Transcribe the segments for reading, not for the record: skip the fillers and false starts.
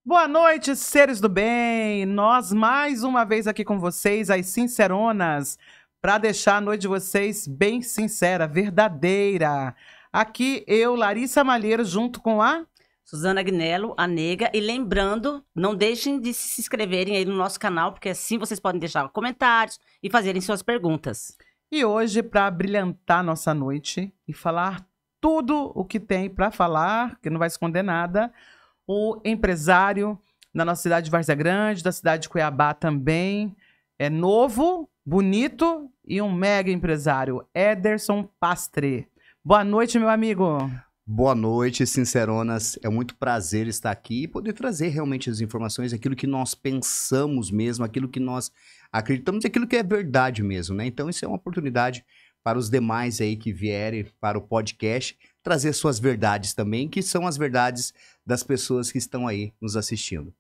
Boa noite, seres do bem! Nós mais uma vez aqui com vocês, as Sinceronas, para deixar a noite de vocês bem sincera, verdadeira. Aqui eu, Larissa Malheiro, junto com a... Suzana Agnello, a Nega. E lembrando, não deixem de se inscreverem aí no nosso canal, porque assim vocês podem deixar comentários e fazerem suas perguntas. E hoje, para brilhantar nossa noite e falar tudo o que tem para falar, que não vai esconder nada, o empresário na nossa cidade de Várzea Grande, da cidade de Cuiabá também, é novo, bonito e um mega empresário, Ederson Pastre. Boa noite, meu amigo. Boa noite, Sinceronas. É muito prazer estar aqui e poder trazer realmente as informações, aquilo que nós pensamos mesmo, aquilo que nós acreditamos, aquilo que é verdade mesmo, né? Então isso é uma oportunidade para os demais aí que vierem para o podcast, trazer suas verdades também, que são as verdades das pessoas que estão aí nos assistindo.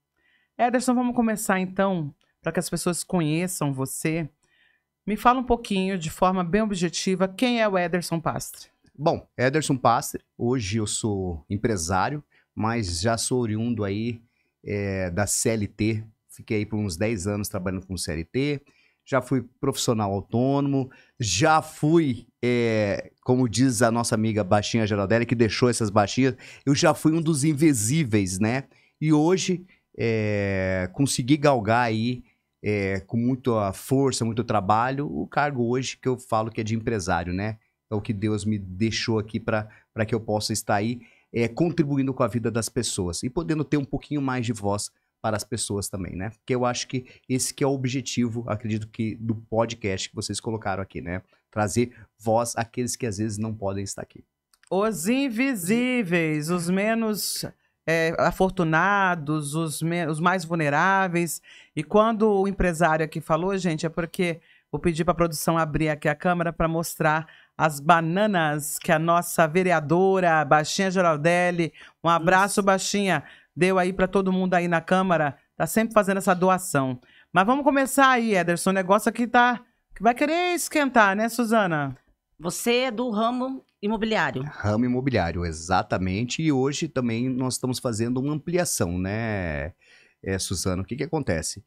Ederson, vamos começar então, para que as pessoas conheçam você. Me fala um pouquinho, de forma bem objetiva, quem é o Ederson Pastre? Bom, Ederson Pastre, hoje eu sou empresário, mas já sou oriundo aí da CLT, fiquei aí por uns 10 anos trabalhando com CLT, já fui profissional autônomo, já fui, como diz a nossa amiga Baixinha Geraldelli, que deixou essas baixinhas, eu já fui um dos invisíveis, né? E hoje consegui galgar aí, com muita força, muito trabalho, o cargo hoje que eu falo que é de empresário, né? É o que Deus me deixou aqui para que eu possa estar aí contribuindo com a vida das pessoas e podendo ter um pouquinho mais de voz para as pessoas também, né? Porque eu acho que esse que é o objetivo, acredito que, do podcast que vocês colocaram aqui, né? Trazer voz àqueles que às vezes não podem estar aqui. Os invisíveis, os menos afortunados, os mais vulneráveis. E quando o empresário aqui falou, gente, é porque vou pedir para a produção abrir aqui a câmera para mostrar as bananas que a nossa vereadora, Baixinha Geraldelli, um abraço, Baixinha, deu aí para todo mundo aí na Câmara, tá sempre fazendo essa doação. Mas vamos começar aí, Ederson, o negócio aqui que vai querer esquentar, né, Suzana? Você é do ramo imobiliário. Ramo imobiliário, exatamente. E hoje também nós estamos fazendo uma ampliação, né, Suzana? O que acontece?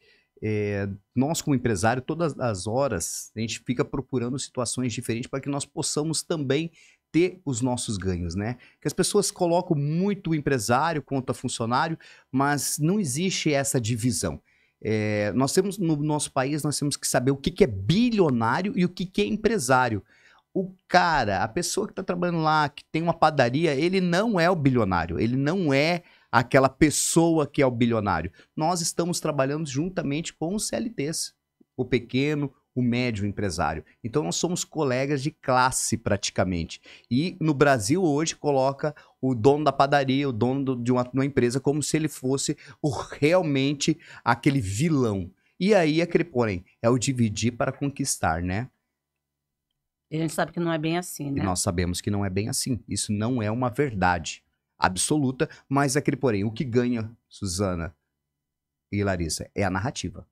Nós, como empresário, todas as horas, a gente fica procurando situações diferentes para que nós possamos também ter os nossos ganhos, né? Que as pessoas colocam muito o empresário contra funcionário, mas não existe essa divisão. Nós temos, no nosso país, nós temos que saber o que é bilionário e o que é empresário. O cara, a pessoa que está trabalhando lá, que tem uma padaria, ele não é o bilionário, ele não é aquela pessoa que é o bilionário. Nós estamos trabalhando juntamente com os CLTs, o pequeno, o médio empresário. Então nós somos colegas de classe praticamente. E no Brasil hoje coloca o dono da padaria, o dono de uma empresa como se ele fosse realmente aquele vilão. E aí aquele porém, é o dividir para conquistar, né? E a gente sabe que não é bem assim, né? E nós sabemos que não é bem assim. Isso não é uma verdade absoluta, mas aquele porém, o que ganha, Suzana e Larissa, é a narrativa.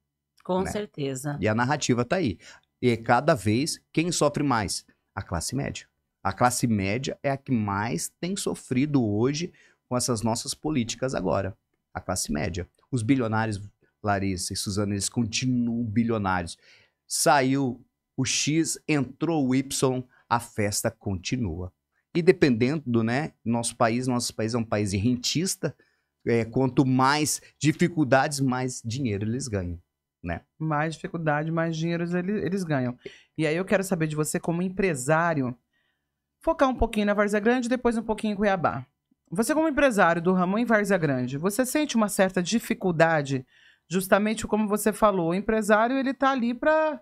Com né? certeza. E a narrativa tá aí. E cada vez, quem sofre mais? A classe média. A classe média é a que mais tem sofrido hoje com essas nossas políticas agora. A classe média. Os bilionários, Larissa e Suzana, eles continuam bilionários. Saiu o X, entrou o Y, a festa continua. E dependendo, né, nosso país é um país rentista, quanto mais dificuldades, mais dinheiro eles ganham, né? Mais dificuldade, mais dinheiro eles ganham. E aí eu quero saber de você como empresário, focar um pouquinho na Várzea Grande e depois um pouquinho em Cuiabá. Você como empresário do ramo em Várzea Grande, você sente uma certa dificuldade, justamente como você falou, o empresário ele tá ali para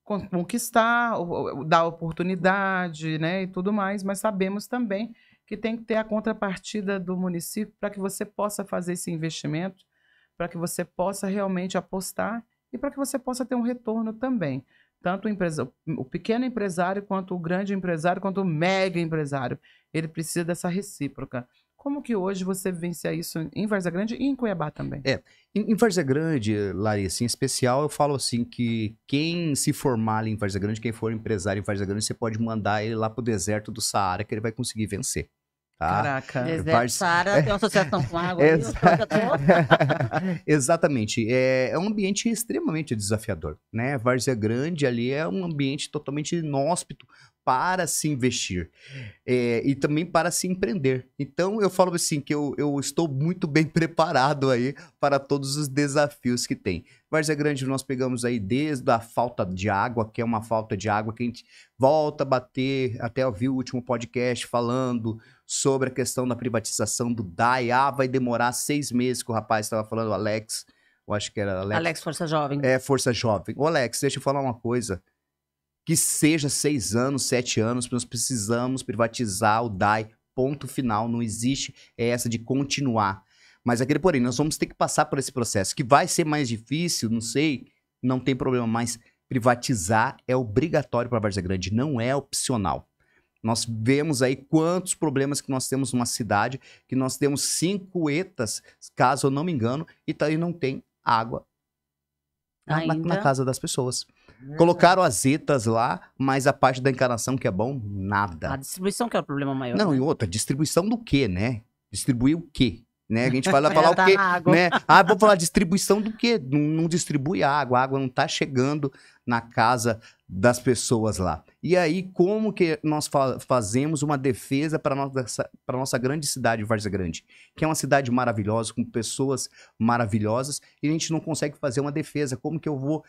conquistar, dar oportunidade, né, e tudo mais, mas sabemos também que tem que ter a contrapartida do município para que você possa fazer esse investimento, para que você possa realmente apostar e para que você possa ter um retorno também. Tanto o pequeno empresário, quanto o grande empresário, quanto o mega empresário. Ele precisa dessa recíproca. Como que hoje você vivencia isso em Várzea Grande e em Cuiabá também? Em Várzea Grande, Larissa, em especial, eu falo assim que quem se formar ali em Várzea Grande, quem for empresário em Várzea Grande, você pode mandar ele lá pro deserto do Saara que ele vai conseguir vencer. tá? Caraca. Deserto Saara tem uma associação com água. Exa- Viu? Exatamente. É um ambiente extremamente desafiador, né? Várzea Grande ali é um ambiente totalmente inóspito para se investir e também para se empreender. Então, eu falo assim que eu estou muito bem preparado aí para todos os desafios que tem. Várzea Grande nós pegamos aí desde a falta de água, que é uma falta de água que a gente volta a bater, até eu vi o último podcast falando sobre a questão da privatização do DAI. Vai demorar 6 meses, que o rapaz estava falando, o Alex, eu acho que era Alex Força Jovem. Força Jovem. Ô Alex, deixa eu falar uma coisa. Que seja 6 anos, 7 anos, nós precisamos privatizar o DAI, ponto final, não existe essa de continuar. Mas aquele porém, nós vamos ter que passar por esse processo, que vai ser mais difícil, não sei, não tem problema, mas privatizar é obrigatório para a Várzea Grande, não é opcional. Nós vemos aí quantos problemas que nós temos numa cidade, que nós temos 5 ETAs, caso eu não me engano, e não tem água na casa das pessoas. Colocaram as ETAs lá, mas a parte da encanação que é bom, nada. A distribuição que é o problema maior. Não, né? e outra, distribuição do quê, né? Distribuir o quê? Né? A gente vai lá falar o Tá quê? na água. Né? Vou falar distribuição do quê? Não distribui a água não tá chegando na casa das pessoas lá. E aí, como que nós fazemos uma defesa para nossa grande cidade, Várzea Grande? Que é uma cidade maravilhosa, com pessoas maravilhosas, e a gente não consegue fazer uma defesa. Como que eu vou,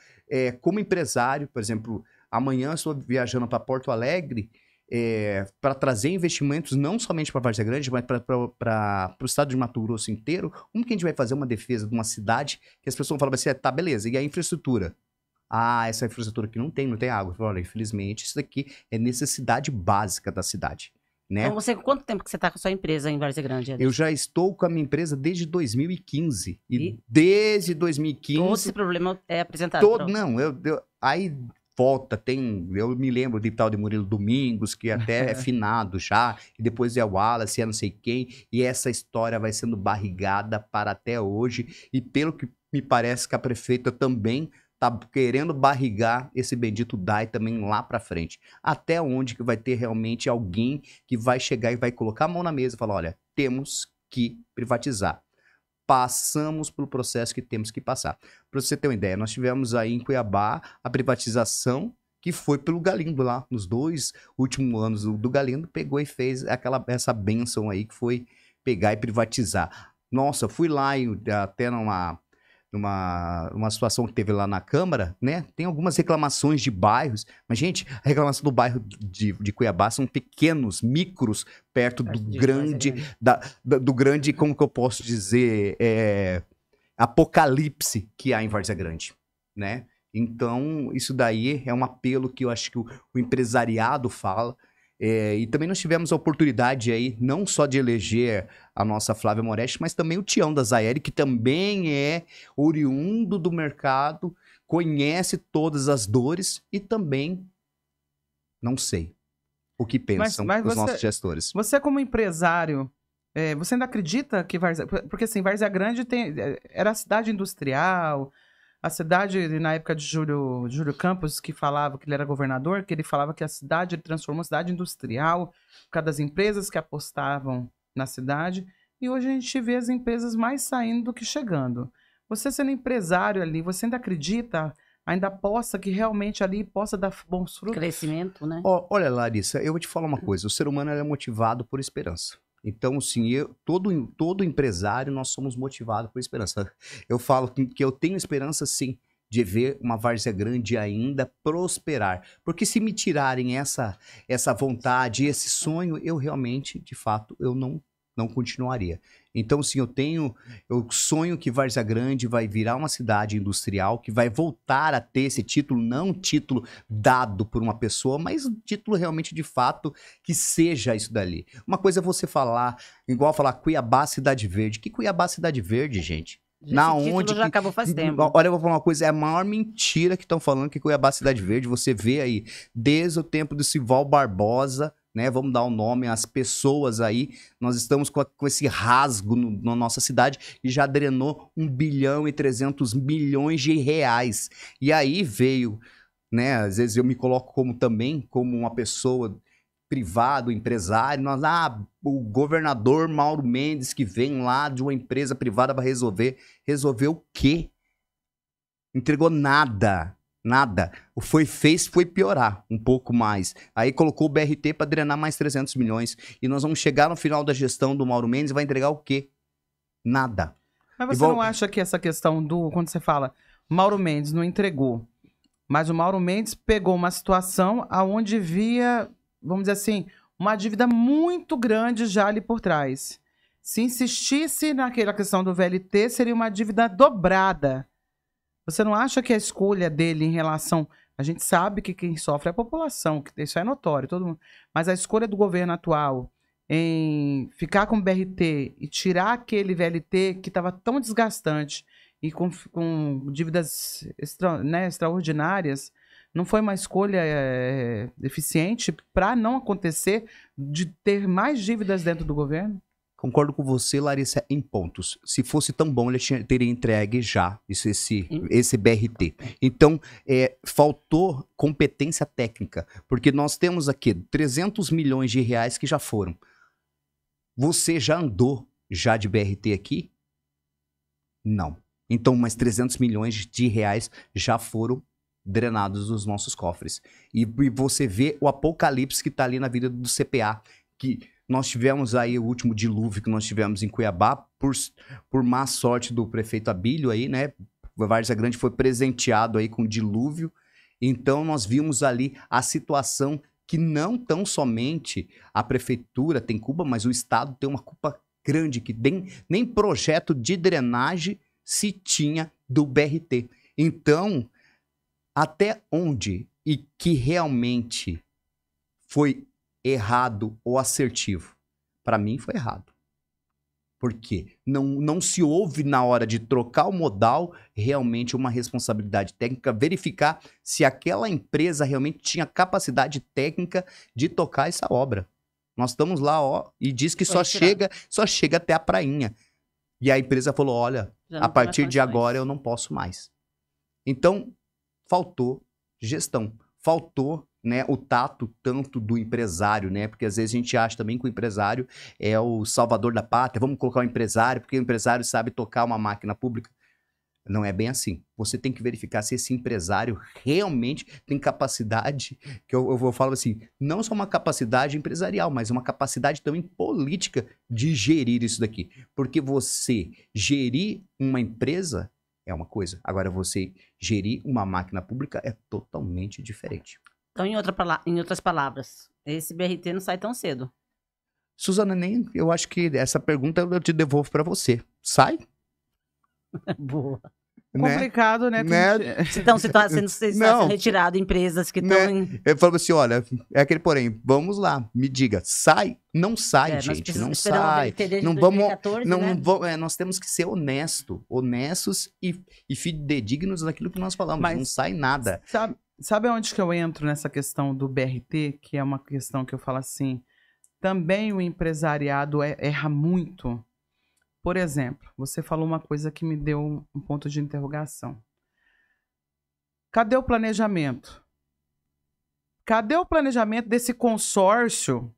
como empresário, por exemplo, amanhã eu estou viajando para Porto Alegre, para trazer investimentos não somente para Várzea Grande, mas para o estado de Mato Grosso inteiro. Como que a gente vai fazer uma defesa de uma cidade que as pessoas falam assim, tá, beleza, e a infraestrutura? Essa infraestrutura aqui não tem água. Eu falo, olha, infelizmente, isso daqui é necessidade básica da cidade, né? Então, quanto tempo que você está com a sua empresa em Várzea Grande? Eu já estou com a minha empresa desde 2015. E desde 2015... Todo esse problema é apresentado. Não, aí volta, eu me lembro de tal de Murilo Domingos, que até é finado já, e depois é o Wallace, é não sei quem, e essa história vai sendo barrigada para até hoje, e pelo que me parece que a prefeita também tá querendo barrigar esse bendito DAI também lá para frente. Até onde que vai ter realmente alguém que vai chegar e vai colocar a mão na mesa e falar, olha, temos que privatizar. Passamos pelo processo que temos que passar. Para você ter uma ideia, nós tivemos aí em Cuiabá a privatização que foi pelo Galindo lá, nos 2 últimos anos do Galindo, pegou e fez essa bênção aí que foi pegar e privatizar. Nossa, fui lá até numa situação que teve lá na Câmara, né? Tem algumas reclamações de bairros, mas, gente, a reclamação do bairro de Cuiabá são pequenos, micros, perto do grande, do grande, como que eu posso dizer, apocalipse que há em Várzea Grande, né? Então, isso daí é um apelo que eu acho que o empresariado fala. E também nós tivemos a oportunidade aí, não só de eleger a nossa Flávia Moretti, mas também o Tião da Zaeri, que também é oriundo do mercado, conhece todas as dores e também não sei o que pensam os nossos gestores. Você como empresário, você ainda acredita que Várzea... Porque assim, Várzea Grande era a cidade industrial... A cidade, na época de Júlio Campos, que falava que ele era governador, que ele falava que a cidade, ele transformou a cidade industrial por causa das empresas que apostavam na cidade. E hoje a gente vê as empresas mais saindo do que chegando. Você sendo empresário ali, você ainda acredita, ainda aposta que realmente ali possa dar bons frutos? Crescimento, né? Olha, Larissa, eu vou te falar uma coisa. O ser humano é motivado por esperança. Então, sim, todo empresário, nós somos motivados por esperança. Eu falo que eu tenho esperança, sim, de ver uma Várzea Grande ainda prosperar. Porque se me tirarem essa vontade, esse sonho, eu realmente, de fato, eu não continuaria. Então, sim, eu sonho que Várzea Grande vai virar uma cidade industrial, que vai voltar a ter esse título, não um título dado por uma pessoa, mas um título realmente de fato que seja isso dali. Uma coisa é você falar, igual falar Cuiabá Cidade Verde. Que Cuiabá Cidade Verde, gente? Esse já acabou faz tempo. Olha, eu vou falar uma coisa, é a maior mentira que estão falando que Cuiabá Cidade Verde, você vê aí, desde o tempo do Sival Barbosa, né, vamos dar o nome às pessoas aí, nós estamos com esse rasgo na nossa cidade e já drenou 1,3 bilhão de reais. E aí veio, né, às vezes eu me coloco como uma pessoa privado, empresário, o governador Mauro Mendes que vem lá de uma empresa privada para resolver. Resolveu o quê? Entregou nada. Nada. O foi piorar um pouco mais. Aí colocou o BRT para drenar mais 300 milhões. E nós vamos chegar no final da gestão do Mauro Mendes e vai entregar o quê? Nada. Mas você não acha que essa questão quando você fala Mauro Mendes não entregou, mas o Mauro Mendes pegou uma situação onde via, vamos dizer assim, uma dívida muito grande já ali por trás. Se insistisse naquela questão do VLT, seria uma dívida dobrada. Você não acha que a escolha dele em relação... A gente sabe que quem sofre é a população, que isso é notório, todo mundo. Mas a escolha do governo atual em ficar com o BRT e tirar aquele VLT que estava tão desgastante e com dívidas extraordinárias, não foi uma escolha eficiente para não acontecer de ter mais dívidas dentro do governo? Concordo com você, Larissa, em pontos. Se fosse tão bom, ele teria entregue já esse BRT. Então, faltou competência técnica, porque nós temos aqui 300 milhões de reais que já foram. Você já andou já de BRT aqui? Não. Então, mais 300 milhões de reais já foram drenados dos nossos cofres. E você vê o apocalipse que está ali na vida do CPA, que... Nós tivemos aí o último dilúvio que nós tivemos em Cuiabá, por má sorte do prefeito Abílio aí, né? Várzea Grande foi presenteado aí com dilúvio. Então nós vimos ali a situação que não tão somente a prefeitura tem culpa, mas o estado tem uma culpa grande, que nem projeto de drenagem se tinha do BRT. Então, até onde e que realmente foi errado ou assertivo? Para mim foi errado. Por quê? Não se houve na hora de trocar o modal realmente uma responsabilidade técnica, verificar se aquela empresa realmente tinha capacidade técnica de tocar essa obra. Nós estamos lá, e diz que só chega até a prainha. E a empresa falou, olha, a partir de agora eu não posso mais. Então, faltou gestão. Faltou, né, o tato tanto do empresário, né? Porque às vezes a gente acha também que o empresário é o salvador da pátria. Vamos colocar o empresário, porque o empresário sabe tocar uma máquina pública. Não é bem assim. Você tem que verificar se esse empresário realmente tem capacidade, que eu falo assim, não só uma capacidade empresarial, mas uma capacidade também política de gerir isso daqui. Porque você gerir uma empresa é uma coisa. Agora, você gerir uma máquina pública é totalmente diferente. Então, em outras palavras, esse BRT não sai tão cedo. Suzana, eu acho que essa pergunta eu te devolvo para você. Sai? Boa. Complicado, né? Então, você está sendo retirado empresas que estão Eu falo assim, olha, é aquele porém, vamos lá, me diga, sai? Não sai, gente, não sai. Não vamos, 2014, né? Nós temos que ser honestos e fidedignos naquilo que nós falamos, mas não sai nada. Sabe onde que eu entro nessa questão do BRT, que é uma questão que eu falo assim, também o empresariado erra muito. Por exemplo, você falou uma coisa que me deu um ponto de interrogação. Cadê o planejamento? Cadê o planejamento desse consórcio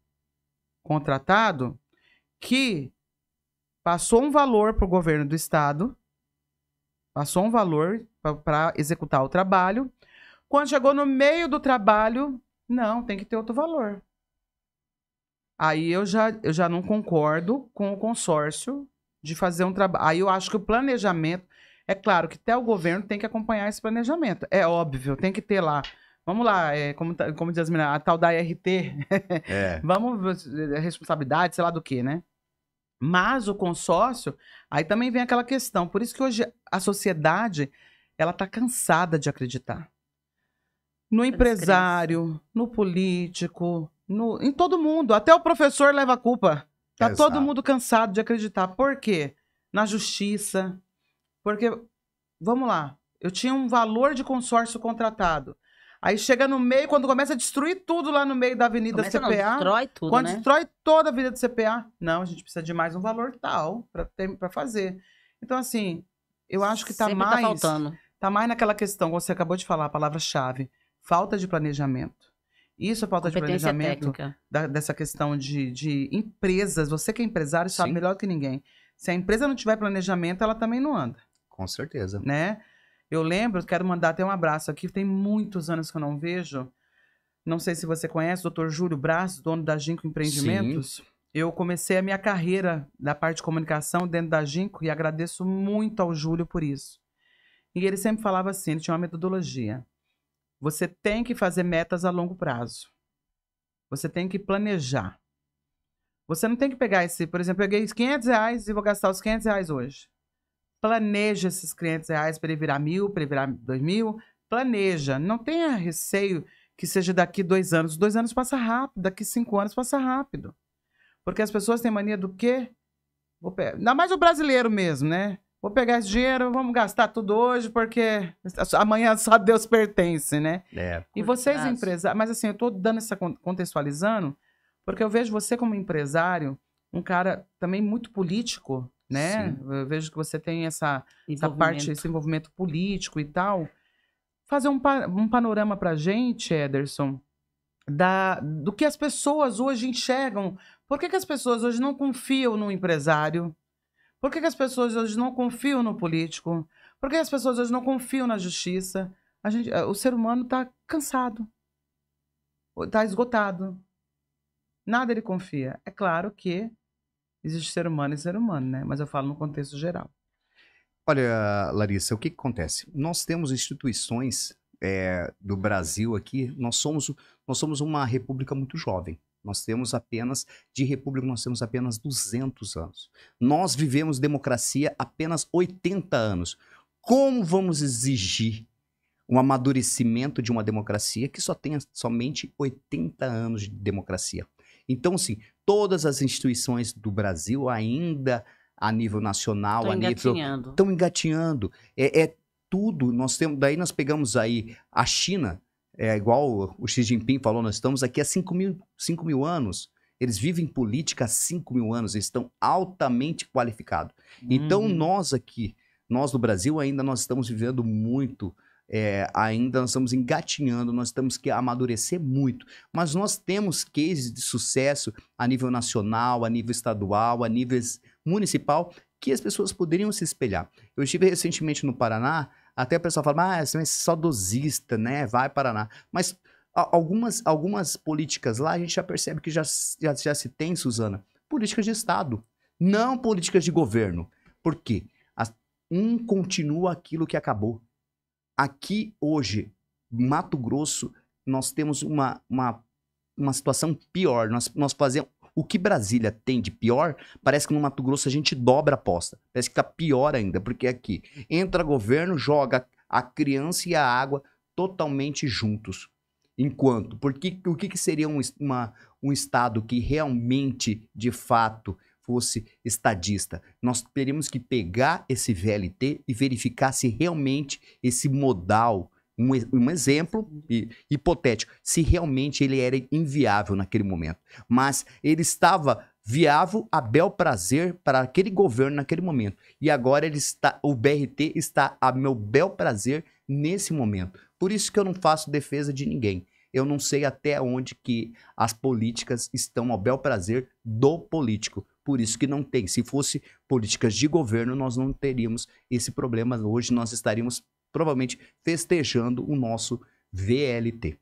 contratado que passou um valor para o governo do estado, passou um valor para executar o trabalho. Quando chegou no meio do trabalho, não, tem que ter outro valor. Aí eu já não concordo com o consórcio de fazer um trabalho. Aí eu acho que o planejamento, é claro que até o governo tem que acompanhar esse planejamento. É óbvio, tem que ter lá. Vamos lá, como diz as meninas, a tal da RT. Vamos, responsabilidade, sei lá do que, né? Mas o consórcio, aí também vem aquela questão. Por isso que hoje a sociedade, ela tá cansada de acreditar. No empresário, no político, em todo mundo. Até o professor leva a culpa. Tá todo mundo cansado de acreditar. Por quê? Na justiça. Porque, vamos lá, eu tinha um valor de consórcio contratado. Aí chega no meio, quando começa a destruir tudo lá no meio da Avenida CPA. Não, destrói tudo, quando né? destrói toda a Avenida CPA. Não, a gente precisa de mais um valor tal para fazer. Então, assim, eu acho que tá faltando. Tá mais naquela questão, você acabou de falar, a palavra-chave. Falta de planejamento. Isso é falta de Competência planejamento técnica. dessa questão de empresas. Você que é empresário sabe Sim. melhor que ninguém. Se a empresa não tiver planejamento, ela também não anda, Com certeza. né? Eu lembro, quero mandar até um abraço aqui, tem muitos anos que eu não vejo. Não sei se você conhece o Dr. Júlio Braz, dono da Ginco Empreendimentos. Eu comecei a minha carreira da parte de comunicação dentro da Ginco e agradeço muito ao Júlio por isso. E ele sempre falava assim, ele tinha uma metodologia. Você tem que fazer metas a longo prazo. Você tem que planejar. Você não tem que pegar esse, por exemplo, eu peguei R$500 e vou gastar os R$500 hoje. Planeja esses R$500 para ele virar 1.000, para ele virar 2.000. Planeja. Não tenha receio que seja daqui 2 anos. 2 anos passa rápido, daqui 5 anos passa rápido. Porque as pessoas têm mania do quê? Ainda mais o brasileiro mesmo, né? Vou pegar esse dinheiro, vamos gastar tudo hoje, porque amanhã só Deus pertence, né? E vocês, empresários... Mas assim, eu tô dando essa contextualizando, porque eu vejo você como empresário, um cara também muito político, né? Sim. Eu vejo que você tem essa parte, esse envolvimento político e tal. Fazer um panorama pra gente, Ederson, do que as pessoas hoje enxergam. Por que as pessoas hoje não confiam no empresário? Por que as pessoas hoje não confiam no político? Por que as pessoas hoje não confiam na justiça? O ser humano está cansado, está esgotado. Nada ele confia. É claro que existe ser humano e ser humano, né? Mas eu falo no contexto geral. Olha, Larissa, o que acontece? Nós temos instituições do Brasil aqui, nós somos uma república muito jovem. Nós temos apenas 200 anos. Nós vivemos democracia apenas 80 anos. Como vamos exigir um amadurecimento de uma democracia que só tenha somente 80 anos de democracia? Então, assim, todas as instituições do Brasil ainda a nível nacional, estão engatinhando. Tudo. Daí nós pegamos aí a China. Igual o Xi Jinping falou, nós estamos aqui há 5 mil anos. Eles vivem política há 5 mil anos, eles estão altamente qualificados. Então, nós do Brasil, ainda nós estamos vivendo muito, ainda nós estamos engatinhando, nós temos que amadurecer muito. Mas nós temos cases de sucesso a nível nacional, a nível estadual, a nível municipal, que as pessoas poderiam se espelhar. Eu estive recentemente no Paraná. Até o pessoal fala, você é saudosista, né? Vai, Paraná. Mas algumas políticas lá, a gente já percebe que já se tem, Suzana, políticas de Estado, não políticas de governo. Por quê? Continua aquilo que acabou. Aqui, hoje, Mato Grosso, nós temos uma situação pior. Nós fazemos... O que Brasília tem de pior, parece que no Mato Grosso a gente dobra a aposta. Parece que tá pior ainda, porque aqui entra governo, joga a criança e a água totalmente juntos. O que seria um estado que realmente, de fato, fosse estadista? Nós teríamos que pegar esse VLT e verificar se realmente esse modal, um exemplo hipotético, se realmente ele era inviável naquele momento. Mas ele estava viável a bel prazer para aquele governo naquele momento. E agora o BRT está a meu bel prazer nesse momento. Por isso que eu não faço defesa de ninguém. Eu não sei até onde que as políticas estão ao bel prazer do político. Por isso que não tem. Se fosse políticas de governo, nós não teríamos esse problema. Hoje nós estaríamos provavelmente festejando o nosso VLT.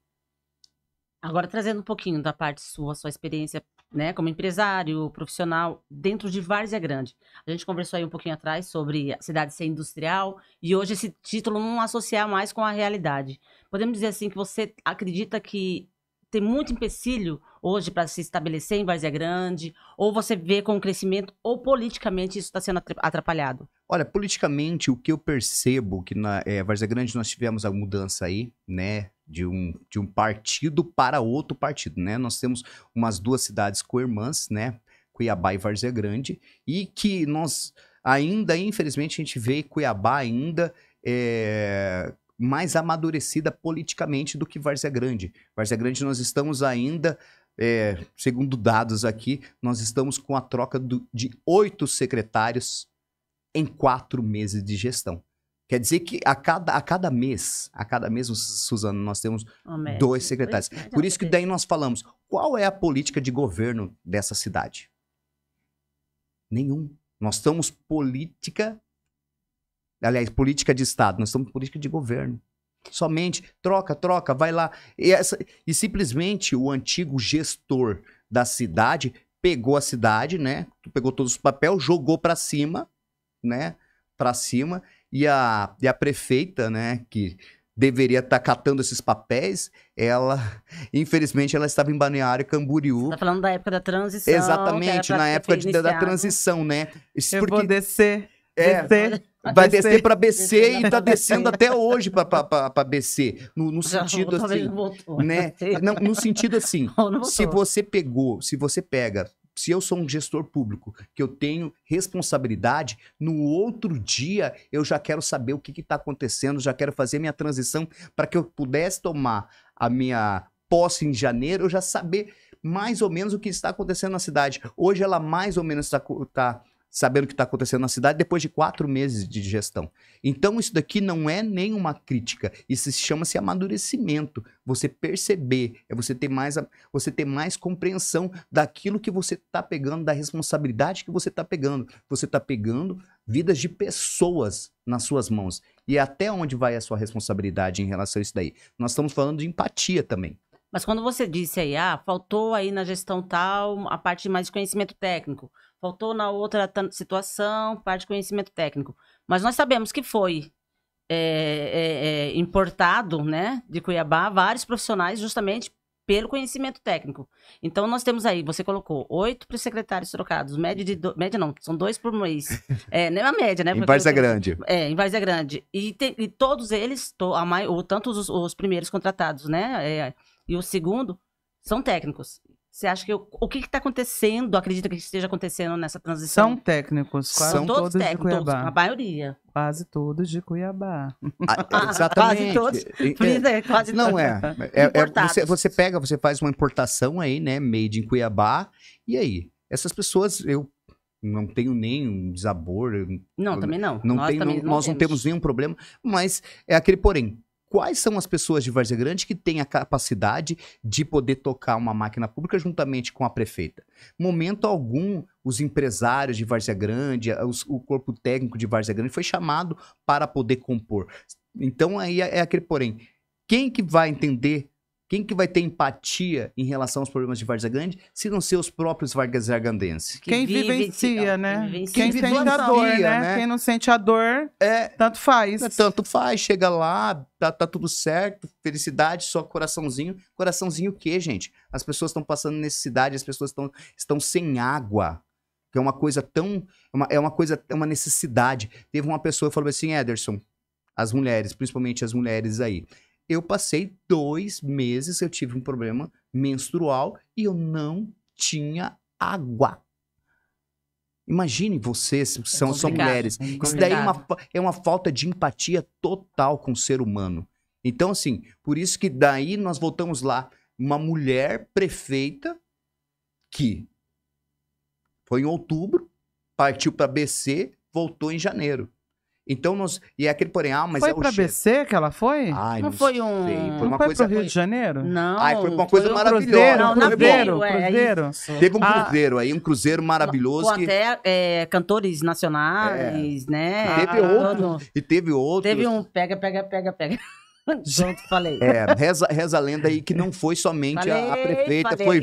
Agora, trazendo um pouquinho da parte sua experiência, né, como empresário, profissional, dentro de Várzea Grande. A gente conversou aí um pouquinho atrás sobre a cidade ser industrial e hoje esse título não associar mais com a realidade. Podemos dizer assim que você acredita que tem muito empecilho hoje para se estabelecer em Várzea Grande, ou você vê com o crescimento, ou politicamente isso está sendo atrapalhado? Olha, politicamente, o que eu percebo que na Várzea Grande nós tivemos a mudança aí, né, de um partido para outro partido, né? Nós temos umas 2 cidades co-irmãs, né, Cuiabá e Várzea Grande, e que nós ainda, infelizmente, a gente vê Cuiabá ainda mais amadurecida politicamente do que Várzea Grande. Várzea Grande nós estamos ainda, segundo dados aqui, nós estamos com a troca de 8 secretários em 4 meses de gestão. Quer dizer que a cada mês, Suzano, nós temos 2 secretários. Por isso que daí nós falamos, qual é a política de governo dessa cidade? Nenhum. Nós estamos política de Estado, nós estamos política de governo. Somente troca, vai lá. E simplesmente o antigo gestor da cidade pegou a cidade, né? Pegou todos os papéis, jogou para cima, né? Para cima. E a prefeita, né? Que deveria estar catando esses papéis, infelizmente, ela estava em Balneário Camboriú. Você tá falando da época da transição. Exatamente, na época da transição, né? Eu vou descer. Vai descer para BC e tá descendo até hoje para BC. No sentido assim, né? Não, no sentido assim, se você pega, se eu sou um gestor público, que eu tenho responsabilidade, no outro dia eu já quero saber o que está acontecendo, já quero fazer minha transição para que eu pudesse tomar a minha posse em janeiro, eu já saber mais ou menos o que está acontecendo na cidade. Hoje ela mais ou menos está sabendo o que está acontecendo na cidade depois de 4 meses de gestão. Então isso daqui não é nenhuma crítica, isso chama-se amadurecimento. Você perceber, você ter mais compreensão daquilo que você está pegando, da responsabilidade que você está pegando. Você está pegando vidas de pessoas nas suas mãos. E até onde vai a sua responsabilidade em relação a isso daí? Nós estamos falando de empatia também. Mas quando você disse aí, faltou aí na gestão tal a parte de mais conhecimento técnico, faltou na outra situação parte de conhecimento técnico. Mas nós sabemos que foi importado, né, de Cuiabá, vários profissionais justamente pelo conhecimento técnico. Então nós temos aí, você colocou 8 para os secretários trocados, média não, são 2 por mês. Nem a média, né? Em Várzea Grande. Em Várzea Grande. E todos eles, tanto os primeiros contratados, né, e o segundo, são técnicos. Você acha que o que está acontecendo, acredita que esteja acontecendo nessa transição? São técnicos, quase todos de Cuiabá. A maioria. Quase todos de Cuiabá. Exatamente. Quase todos. Quase não todos. Você faz uma importação aí, né, made em Cuiabá, e aí? Essas pessoas, eu não tenho nenhum desabor. Também não. Nós não temos nenhum problema, mas é aquele porém. Quais são as pessoas de Várzea Grande que têm a capacidade de poder tocar uma máquina pública juntamente com a prefeita? Momento algum, os empresários de Várzea Grande, o corpo técnico de Várzea Grande foi chamado para poder compor. Então aí é aquele porém. Quem que vai entender, quem que vai ter empatia em relação aos problemas de Várzea Grande, se não ser os próprios varzeagandenses? Quem vivencia, né? Quem sente a dor, né? Quem não sente a dor, tanto faz. Tanto faz, chega lá, tá tudo certo, felicidade, só coraçãozinho. Coraçãozinho o quê, gente? As pessoas estão passando necessidade, as pessoas estão sem água. Que é uma coisa tão... É uma necessidade. Teve uma pessoa que falou assim, Ederson, as mulheres, principalmente as mulheres aí, eu passei 2 meses, eu tive um problema menstrual e eu não tinha água. Imagine vocês, são mulheres. Isso daí é uma falta de empatia total com o ser humano. Então, assim, por isso que daí nós voltamos lá. Uma mulher prefeita que foi em outubro, partiu para BC, voltou em janeiro. Então, e é aquele porém, mas foi pra BC que ela foi? Ai, não foi sei. Foi não foi pro Rio de Janeiro? Não. Foi uma coisa maravilhosa. Cruzeiro. Teve um cruzeiro aí, um cruzeiro maravilhoso. Com até cantores nacionais, né? Teve outro. E teve outro. Teve um pega. Junto, falei. Reza a lenda aí que não foi somente a prefeita, foi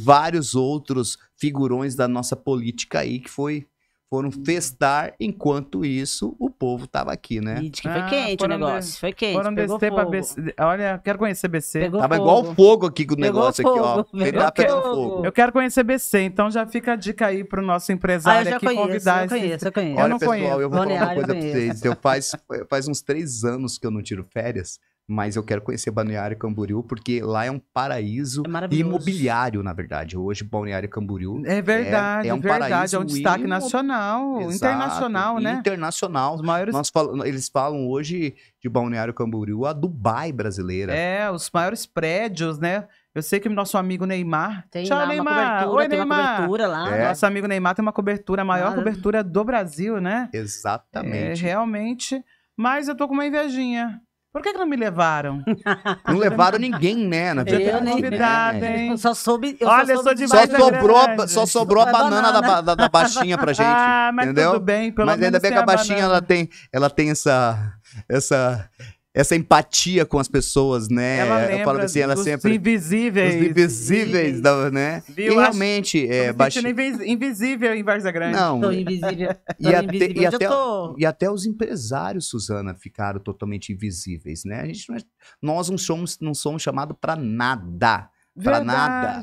vários outros figurões da nossa política aí que foram festar, enquanto isso, o povo tava aqui, né? E que foi quente o negócio, foi quente. Foram descer pra BC. Olha, quero conhecer BC. Tava igual fogo aqui com o negócio aqui, ó. Pegando fogo. Eu quero conhecer BC, então já fica a dica aí pro nosso empresário aqui convidar. Eu conheço. Olha, pessoal, eu vou falar uma coisa pra vocês. Faz uns 3 anos que eu não tiro férias, mas eu quero conhecer Balneário Camboriú, porque lá é um paraíso É maravilhoso. imobiliário, na verdade. Hoje, Balneário Camboriú É verdade, é um verdade. paraíso É um destaque imo- nacional, Exato, internacional, né? internacional. Os maiores, Eles falam hoje de Balneário Camboriú a Dubai brasileira. os maiores prédios, né? Eu sei que o nosso amigo Neymar. Tem Tchau, lá uma Neymar. cobertura, Oi, tem uma Neymar. cobertura lá. É. Nosso amigo Neymar tem uma cobertura, a maior Claro. cobertura do Brasil, né? Exatamente. Realmente. Mas eu tô com uma invejinha. Por que não me levaram? Não levaram ninguém, né? Na Podia ter verdade, me nem- convidado, né? hein? Eu só soube. Olha, eu sou de Só Varza Grande. sobrou a A banana banana. da baixinha pra gente. Ah, mas entendeu? tudo bem, pelo Mas ainda menos bem tem que a baixinha banana. ela tem essa empatia com as pessoas, né? Ela Eu lembra falo assim, ela dos sempre invisíveis. os invisíveis, né? Viu? E realmente Tô é me baixinha. sentindo invisível em Varza Grande. Não, Tô invisível. E Tô até- invisível. e Hoje até- eu tô... E até os empresários, Suzana, ficaram totalmente invisíveis, né? A gente nós não somos chamados para nada. Pra nada,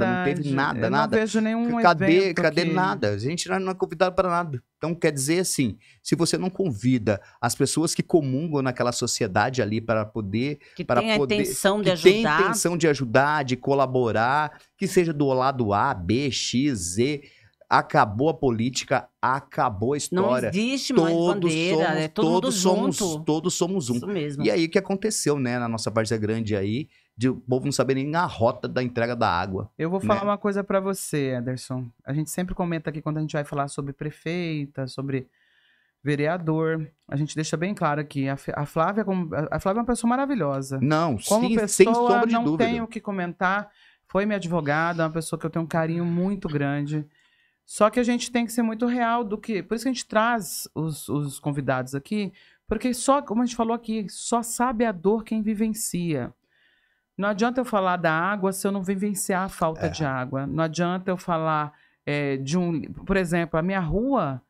não teve nada, Eu nada. não vejo nenhum Cadê evento que... nada? A gente não é convidado para nada. Então, quer dizer assim, se você não convida as pessoas que comungam naquela sociedade ali para poder... Que para tem a poder- intenção de que tem ajudar. intenção de ajudar, de colaborar, que seja do lado A, B, X, Z, acabou a política, acabou a Não história. existe mais bandeira, é todo mundo junto. Todos somos um. Isso mesmo. E aí o que aconteceu, né, na nossa Várzea Grande aí, de o povo não saber nem a rota da entrega da água. Eu vou falar né? uma coisa pra você, Ederson. A gente sempre comenta aqui quando a gente vai falar sobre prefeita, sobre vereador. A gente deixa bem claro aqui. A Flávia é uma pessoa maravilhosa. Não, Como sem pessoa, sombra de não dúvida. tenho o que comentar. Foi minha advogada, uma pessoa que eu tenho um carinho muito grande. Só que a gente tem que ser muito real do que... Por isso que a gente traz os convidados aqui, porque só, como a gente falou aqui, só sabe a dor quem vivencia. Não adianta eu falar da água se eu não vivenciar a falta de água. Não adianta eu falar Por exemplo, a minha rua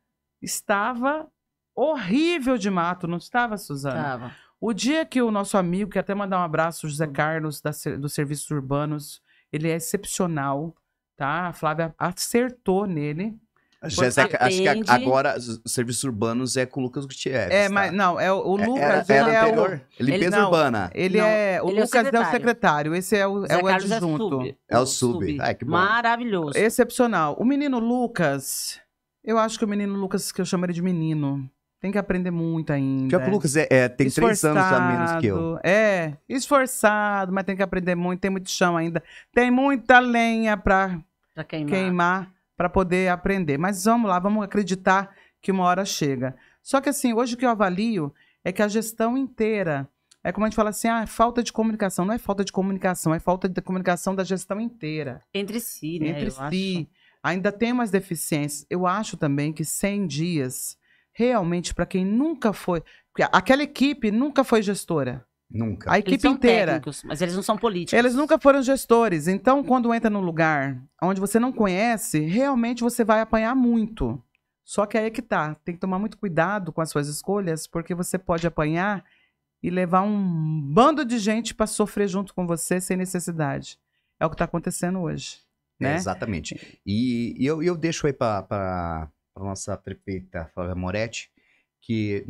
estava horrível de mato, não estava, Suzana? Tava. O dia que o nosso amigo, que até mandar um abraço, José Carlos, dos Serviços Urbanos, ele é excepcional, tá? A Flávia acertou nele. Acho que Atende. agora os serviços urbanos é com o Lucas Gutierrez. Mas tá? não, o Lucas, Era ele é o... anterior? Limpeza não, urbana. Ele Não, é... O ele é o Lucas é o secretário. secretário, esse é o Zé Carlos adjunto. É o sub. Ai, que bom. Maravilhoso. Excepcional. O menino Lucas, eu acho que o menino Lucas, que eu chamo ele de menino, tem que aprender muito ainda. Já que o Lucas tem 3 anos a menos que eu. Esforçado, mas tem que aprender muito, tem muito chão ainda. Tem muita lenha pra Pra queimar. queimar para poder aprender. Mas vamos lá, vamos acreditar que uma hora chega. Só que assim, hoje o que eu avalio é que a gestão inteira, é como a gente fala assim, falta de comunicação. Não é falta de comunicação, é falta de comunicação da gestão inteira. Entre si, né? Entre eu si. acho. Ainda tem umas deficiências. Eu acho também que 100 dias, realmente, para quem nunca foi... Porque aquela equipe nunca foi gestora. Nunca. A Eles equipe são inteira. técnicos, mas eles não são políticos. Eles nunca foram gestores. Então, quando entra num lugar onde você não conhece, realmente você vai apanhar muito. Só que aí é que tá. Tem que tomar muito cuidado com as suas escolhas, porque você pode apanhar e levar um bando de gente para sofrer junto com você sem necessidade. É o que está acontecendo hoje. Né? Exatamente. E eu deixo aí para a nossa prefeita Flávia Moretti, que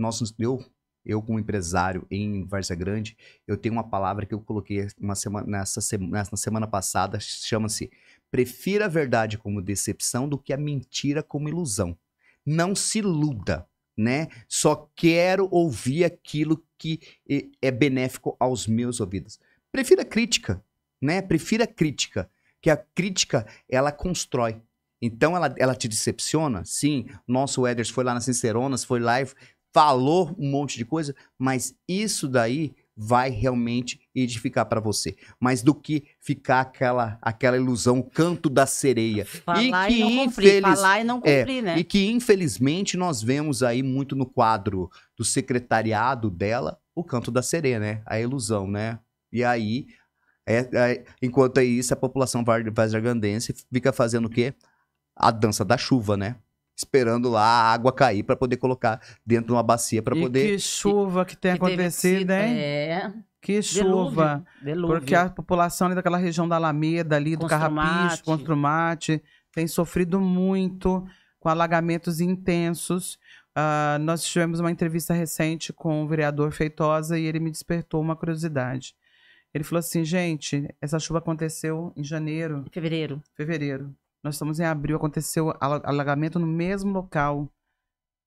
eu como empresário em Várzea Grande, eu tenho uma palavra que eu coloquei nessa semana passada, chama-se: prefira a verdade como decepção do que a mentira como ilusão. Não se iluda, né? Só quero ouvir aquilo que é benéfico aos meus ouvidos. Prefira a crítica, né? Prefira a crítica, que a crítica, ela constrói. Então, ela te decepciona? Sim, nosso Ederson foi lá nas Sinceronas, foi lá e falou um monte de coisa, mas isso daí vai realmente edificar para você. Mais do que ficar aquela ilusão, o canto da sereia. Falar e não cumprir, falar e não cumprir, né? E que, infelizmente, nós vemos aí muito no quadro do secretariado dela, o canto da sereia, né? A ilusão, né? E aí, enquanto é isso, a população varzegandense fica fazendo o quê? A dança da chuva, né? Esperando lá a água cair para poder colocar dentro de uma bacia para poder... Que chuva que tem acontecido, hein? Que chuva. Delúvio. Porque a população ali daquela região da Alameda, ali do Carrapicho, Construmate, tem sofrido muito com alagamentos intensos. Nós tivemos uma entrevista recente com o vereador Feitosa e ele me despertou uma curiosidade. Ele falou assim, gente, essa chuva aconteceu em janeiro. Fevereiro. Nós estamos em abril, aconteceu alagamento no mesmo local.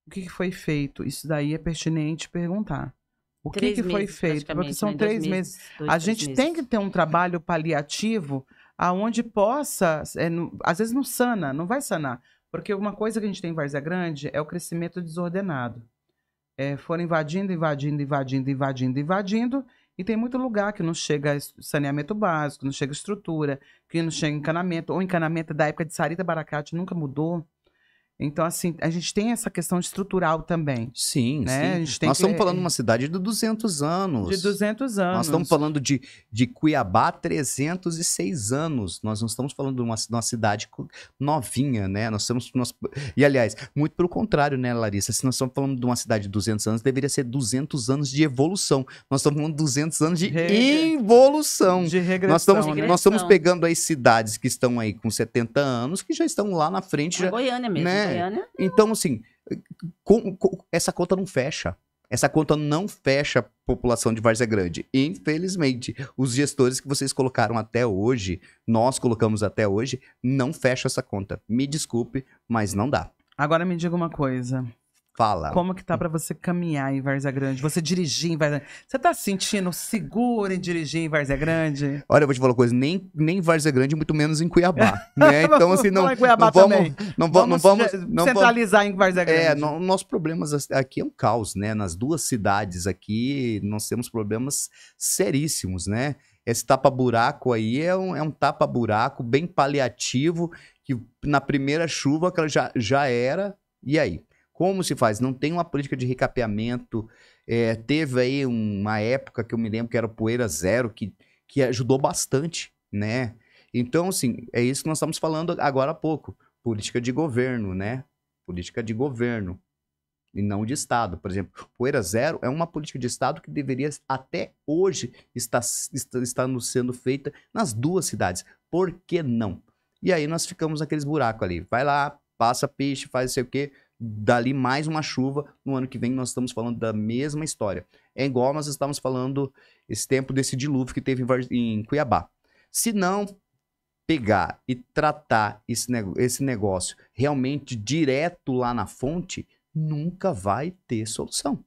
O que foi feito? Isso daí é pertinente perguntar. O que foi feito? Porque são 3 meses. A gente tem que ter um trabalho paliativo aonde possa... às vezes não sana, não vai sanar. Porque uma coisa que a gente tem em Várzea Grande é o crescimento desordenado. Foram invadindo, e tem muito lugar que não chega saneamento básico, não chega estrutura, que não chega encanamento, ou encanamento da época de Sarita Baracate nunca mudou. Então, assim, a gente tem essa questão estrutural também. Sim, né? sim. Nós estamos falando de uma cidade de 200 anos. De 200 anos. Nós estamos falando de Cuiabá, 306 anos. Nós não estamos falando de uma cidade novinha, né? E, aliás, muito pelo contrário, né, Larissa? Se nós estamos falando de uma cidade de 200 anos, deveria ser 200 anos de evolução. Nós estamos falando de 200 anos de involução. De regressão. Nós estamos pegando aí cidades que estão aí com 70 anos, que já estão lá na frente. Goiânia mesmo, né? Então, assim, essa conta não fecha. Essa conta não fecha a população de Várzea Grande. Infelizmente, os gestores que vocês colocaram até hoje, nós colocamos até hoje, não fecha essa conta. Me desculpe, mas não dá. Agora me diga uma coisa. Fala. Como que tá pra você caminhar em Várzea Grande? Você dirigir em Várzea Grande? Você tá se sentindo seguro em dirigir em Várzea Grande? Olha, eu vou te falar uma coisa, nem Várzea Grande, muito menos em Cuiabá, né? Então, assim, não vamos centralizar em Várzea Grande. Nossos problemas aqui é um caos, né? Nas 2 cidades aqui, nós temos problemas seríssimos, né? Esse tapa-buraco aí é um tapa-buraco bem paliativo, que na primeira chuva já era, e aí? Como se faz? Não tem uma política de recapeamento. Teve aí uma época que eu me lembro que era o Poeira Zero, que ajudou bastante, né? Então, assim, é isso que nós estamos falando agora há pouco. Política de governo, né? Política de governo e não de Estado. Por exemplo, Poeira Zero é uma política de Estado que deveria, até hoje, estar sendo feita nas 2 cidades. Por que não? E aí nós ficamos naqueles buracos ali. Vai lá, passa piche, faz não sei o quê. Dali mais uma chuva, no ano que vem nós estamos falando da mesma história. É igual nós estávamos falando esse tempo desse dilúvio que teve em Cuiabá. Se não pegar e tratar esse negócio realmente direto lá na fonte, nunca vai ter solução.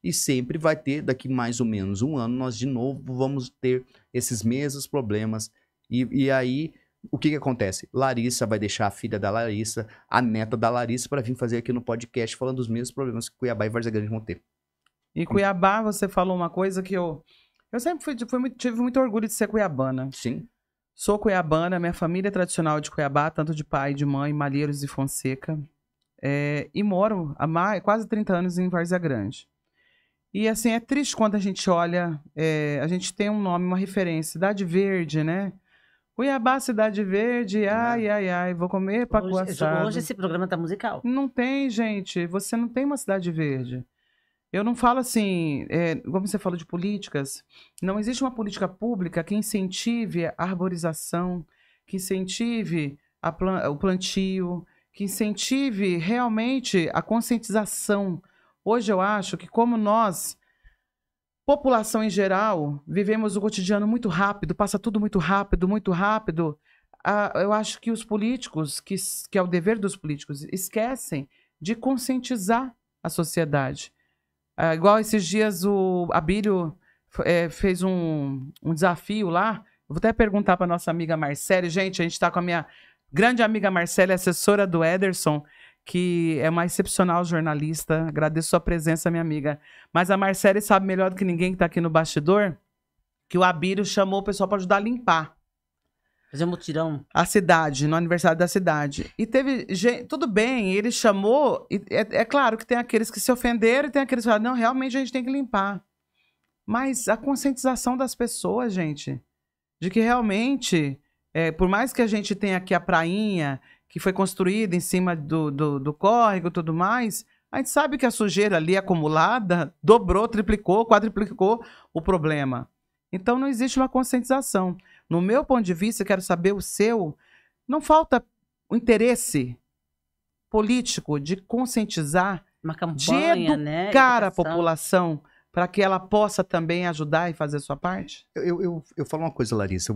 E sempre vai ter, daqui mais ou menos um ano, nós de novo vamos ter esses mesmos problemas. E aí... O que acontece? Larissa vai deixar a filha da Larissa, a neta da Larissa, para vir fazer aqui no podcast falando dos mesmos problemas que Cuiabá e Várzea Grande vão ter. E Cuiabá, você falou uma coisa que eu sempre tive muito orgulho de ser cuiabana. Sim. Sou cuiabana, minha família é tradicional de Cuiabá, tanto de pai e de mãe, Malheiros e Fonseca. E moro há quase 30 anos em Várzea Grande. E assim, é triste quando a gente olha, a gente tem um nome, uma referência, Cidade Verde, né? Cuiabá, Cidade Verde, ai, vou comer pacu assado. Hoje esse programa tá musical. Não tem, gente, você não tem uma cidade verde. Eu não falo assim, como você falou de políticas, não existe uma política pública que incentive a arborização, que incentive o plantio, que incentive realmente a conscientização. Hoje eu acho que como nós... População em geral, vivemos o cotidiano muito rápido, passa tudo muito rápido, muito rápido. Eu acho que os políticos, que é o dever dos políticos, esquecem de conscientizar a sociedade. Igual esses dias o Abílio fez um desafio lá. Eu vou até perguntar para nossa amiga Marcele. Gente, a gente está com a minha grande amiga Marcele, assessora do Ederson, que é uma excepcional jornalista. Agradeço sua presença, minha amiga. Mas a Marcele sabe melhor do que ninguém que está aqui no bastidor que o Abílio chamou o pessoal para ajudar a limpar. Fazer um mutirão. A cidade, no aniversário da cidade. E teve gente... Tudo bem, ele chamou... É claro que tem aqueles que se ofenderam e tem aqueles que falaram, não, realmente a gente tem que limpar. Mas a conscientização das pessoas, gente, de que realmente, por mais que a gente tenha aqui a prainha... que foi construída em cima do córrego e tudo mais, a gente sabe que a sujeira ali acumulada dobrou, triplicou, quadriplicou o problema. Então não existe uma conscientização. No meu ponto de vista, eu quero saber o seu, não falta o interesse político de conscientizar Uma de campanha, né? educar a Educação. população para que ela possa também ajudar e fazer a sua parte? Eu falo uma coisa, Larissa,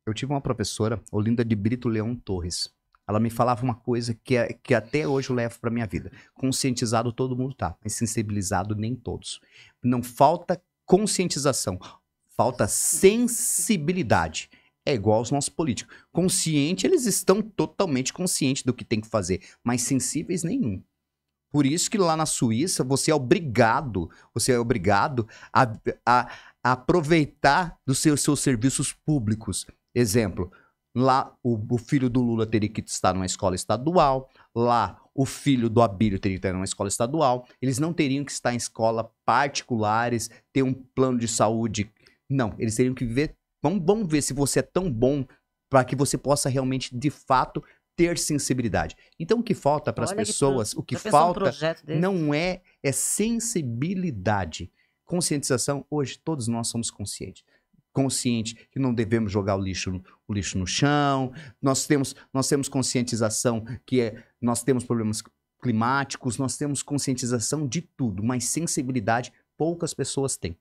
eu tive uma professora, Olinda de Brito Leão Torres. Ela me falava uma coisa que até hoje eu levo para minha vida. Conscientizado todo mundo tá, mas sensibilizado nem todos. Não falta conscientização, falta sensibilidade. É igual aos nossos políticos. Consciente, eles estão totalmente conscientes do que tem que fazer, mas sensíveis nenhum. Por isso que lá na Suíça você é obrigado a aproveitar dos seus serviços públicos. Exemplo, lá o filho do Lula teria que estar numa escola estadual, lá o filho do Abílio teria que estar numa escola estadual, eles não teriam que estar em escolas particulares, ter um plano de saúde. Não, eles teriam que viver. Vamos ver se você é tão bom para que você possa realmente, de fato, ter sensibilidade. Então, o que falta para as pessoas, o que falta não é sensibilidade. Conscientização, hoje todos nós somos conscientes. Consciente que não devemos jogar o lixo no chão, nós temos conscientização nós temos problemas climáticos, nós temos conscientização de tudo, mas sensibilidade poucas pessoas têm.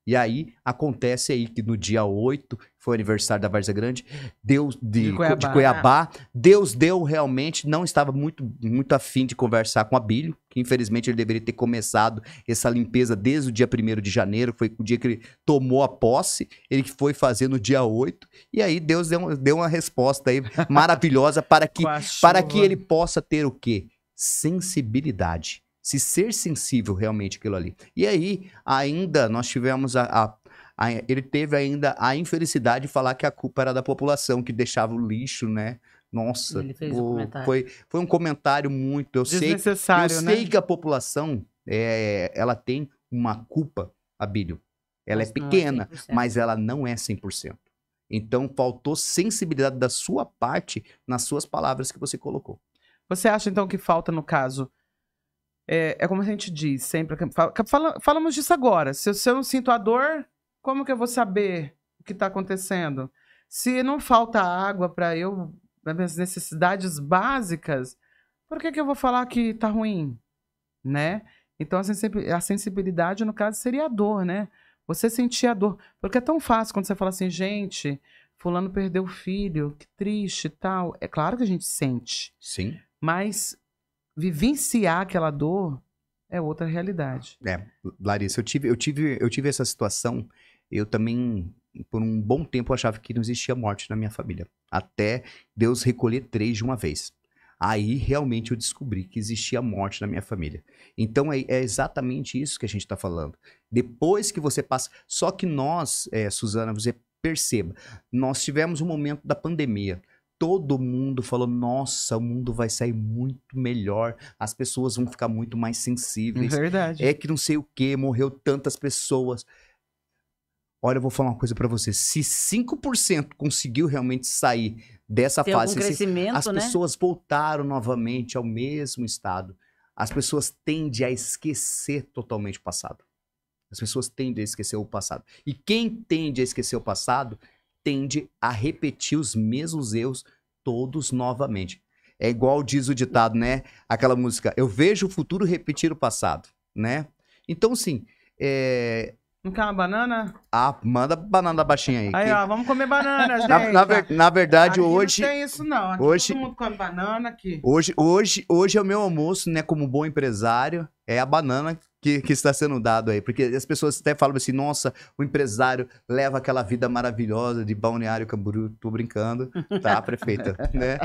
E aí, acontece aí que no dia 8, foi o aniversário da Várzea Grande, de Cuiabá, Deus deu realmente, não estava muito afim de conversar com o Abílio, que infelizmente ele deveria ter começado essa limpeza desde o dia 1º de janeiro, foi o dia que ele tomou a posse, ele foi fazer no dia 8, e aí Deus deu uma resposta aí maravilhosa para que ele possa ter o quê? Sensibilidade. Se ser sensível realmente aquilo ali. E aí, ainda, nós tivemos ele teve ainda a infelicidade de falar que a culpa era da população, que deixava o lixo, né? Nossa, Ele fez um comentário. Foi um comentário muito... Eu Desnecessário, sei que a população, ela tem uma culpa, Abílio. Ela é pequena, mas ela não é 100%. Então, faltou sensibilidade da sua parte nas suas palavras que você colocou. Você acha, então, que falta, no caso... É como a gente diz sempre. Falamos disso agora. Se eu não sinto a dor, como que eu vou saber o que está acontecendo? Se não falta água para as minhas necessidades básicas, por que eu vou falar que está ruim? Né? Então, a sensibilidade, no caso, seria a dor, né? Você sentir a dor. Porque é tão fácil quando você fala assim, gente, fulano perdeu o filho, que triste e tal. É claro que a gente sente. Sim. Mas... vivenciar aquela dor é outra realidade. Larissa, eu tive essa situação. Eu também, por um bom tempo, achava que não existia morte na minha família. Até Deus recolher 3 de uma vez. Aí, realmente, eu descobri que existia morte na minha família. Então, é exatamente isso que a gente está falando. Depois que você passa... Só que nós, Suzana, você perceba, nós tivemos um momento da pandemia. Todo mundo falou, nossa, o mundo vai sair muito melhor, as pessoas vão ficar muito mais sensíveis. Verdade. É que não sei o que, morreu tantas pessoas. Olha, eu vou falar uma coisa pra você, se 5% conseguiu realmente sair dessa fase, as pessoas voltaram novamente ao mesmo estado. As pessoas tendem a esquecer totalmente o passado. As pessoas tendem a esquecer o passado. E quem tende a esquecer o passado... tende a repetir os mesmos erros todos novamente. É igual diz o ditado, né? Aquela música, eu vejo o futuro repetir o passado, né? Então, assim, Não quer uma banana? Manda banana da baixinha aí. Aí, ó, vamos comer banana, gente. Na verdade, aqui hoje... não tem isso, não. Aqui hoje, todo mundo come banana aqui. Hoje é o meu almoço, né? Como bom empresário, é a banana que está sendo dado aí. Porque as pessoas até falam assim, nossa, o empresário leva aquela vida maravilhosa de Balneário Camboriú. Tô brincando, tá, prefeita? Né?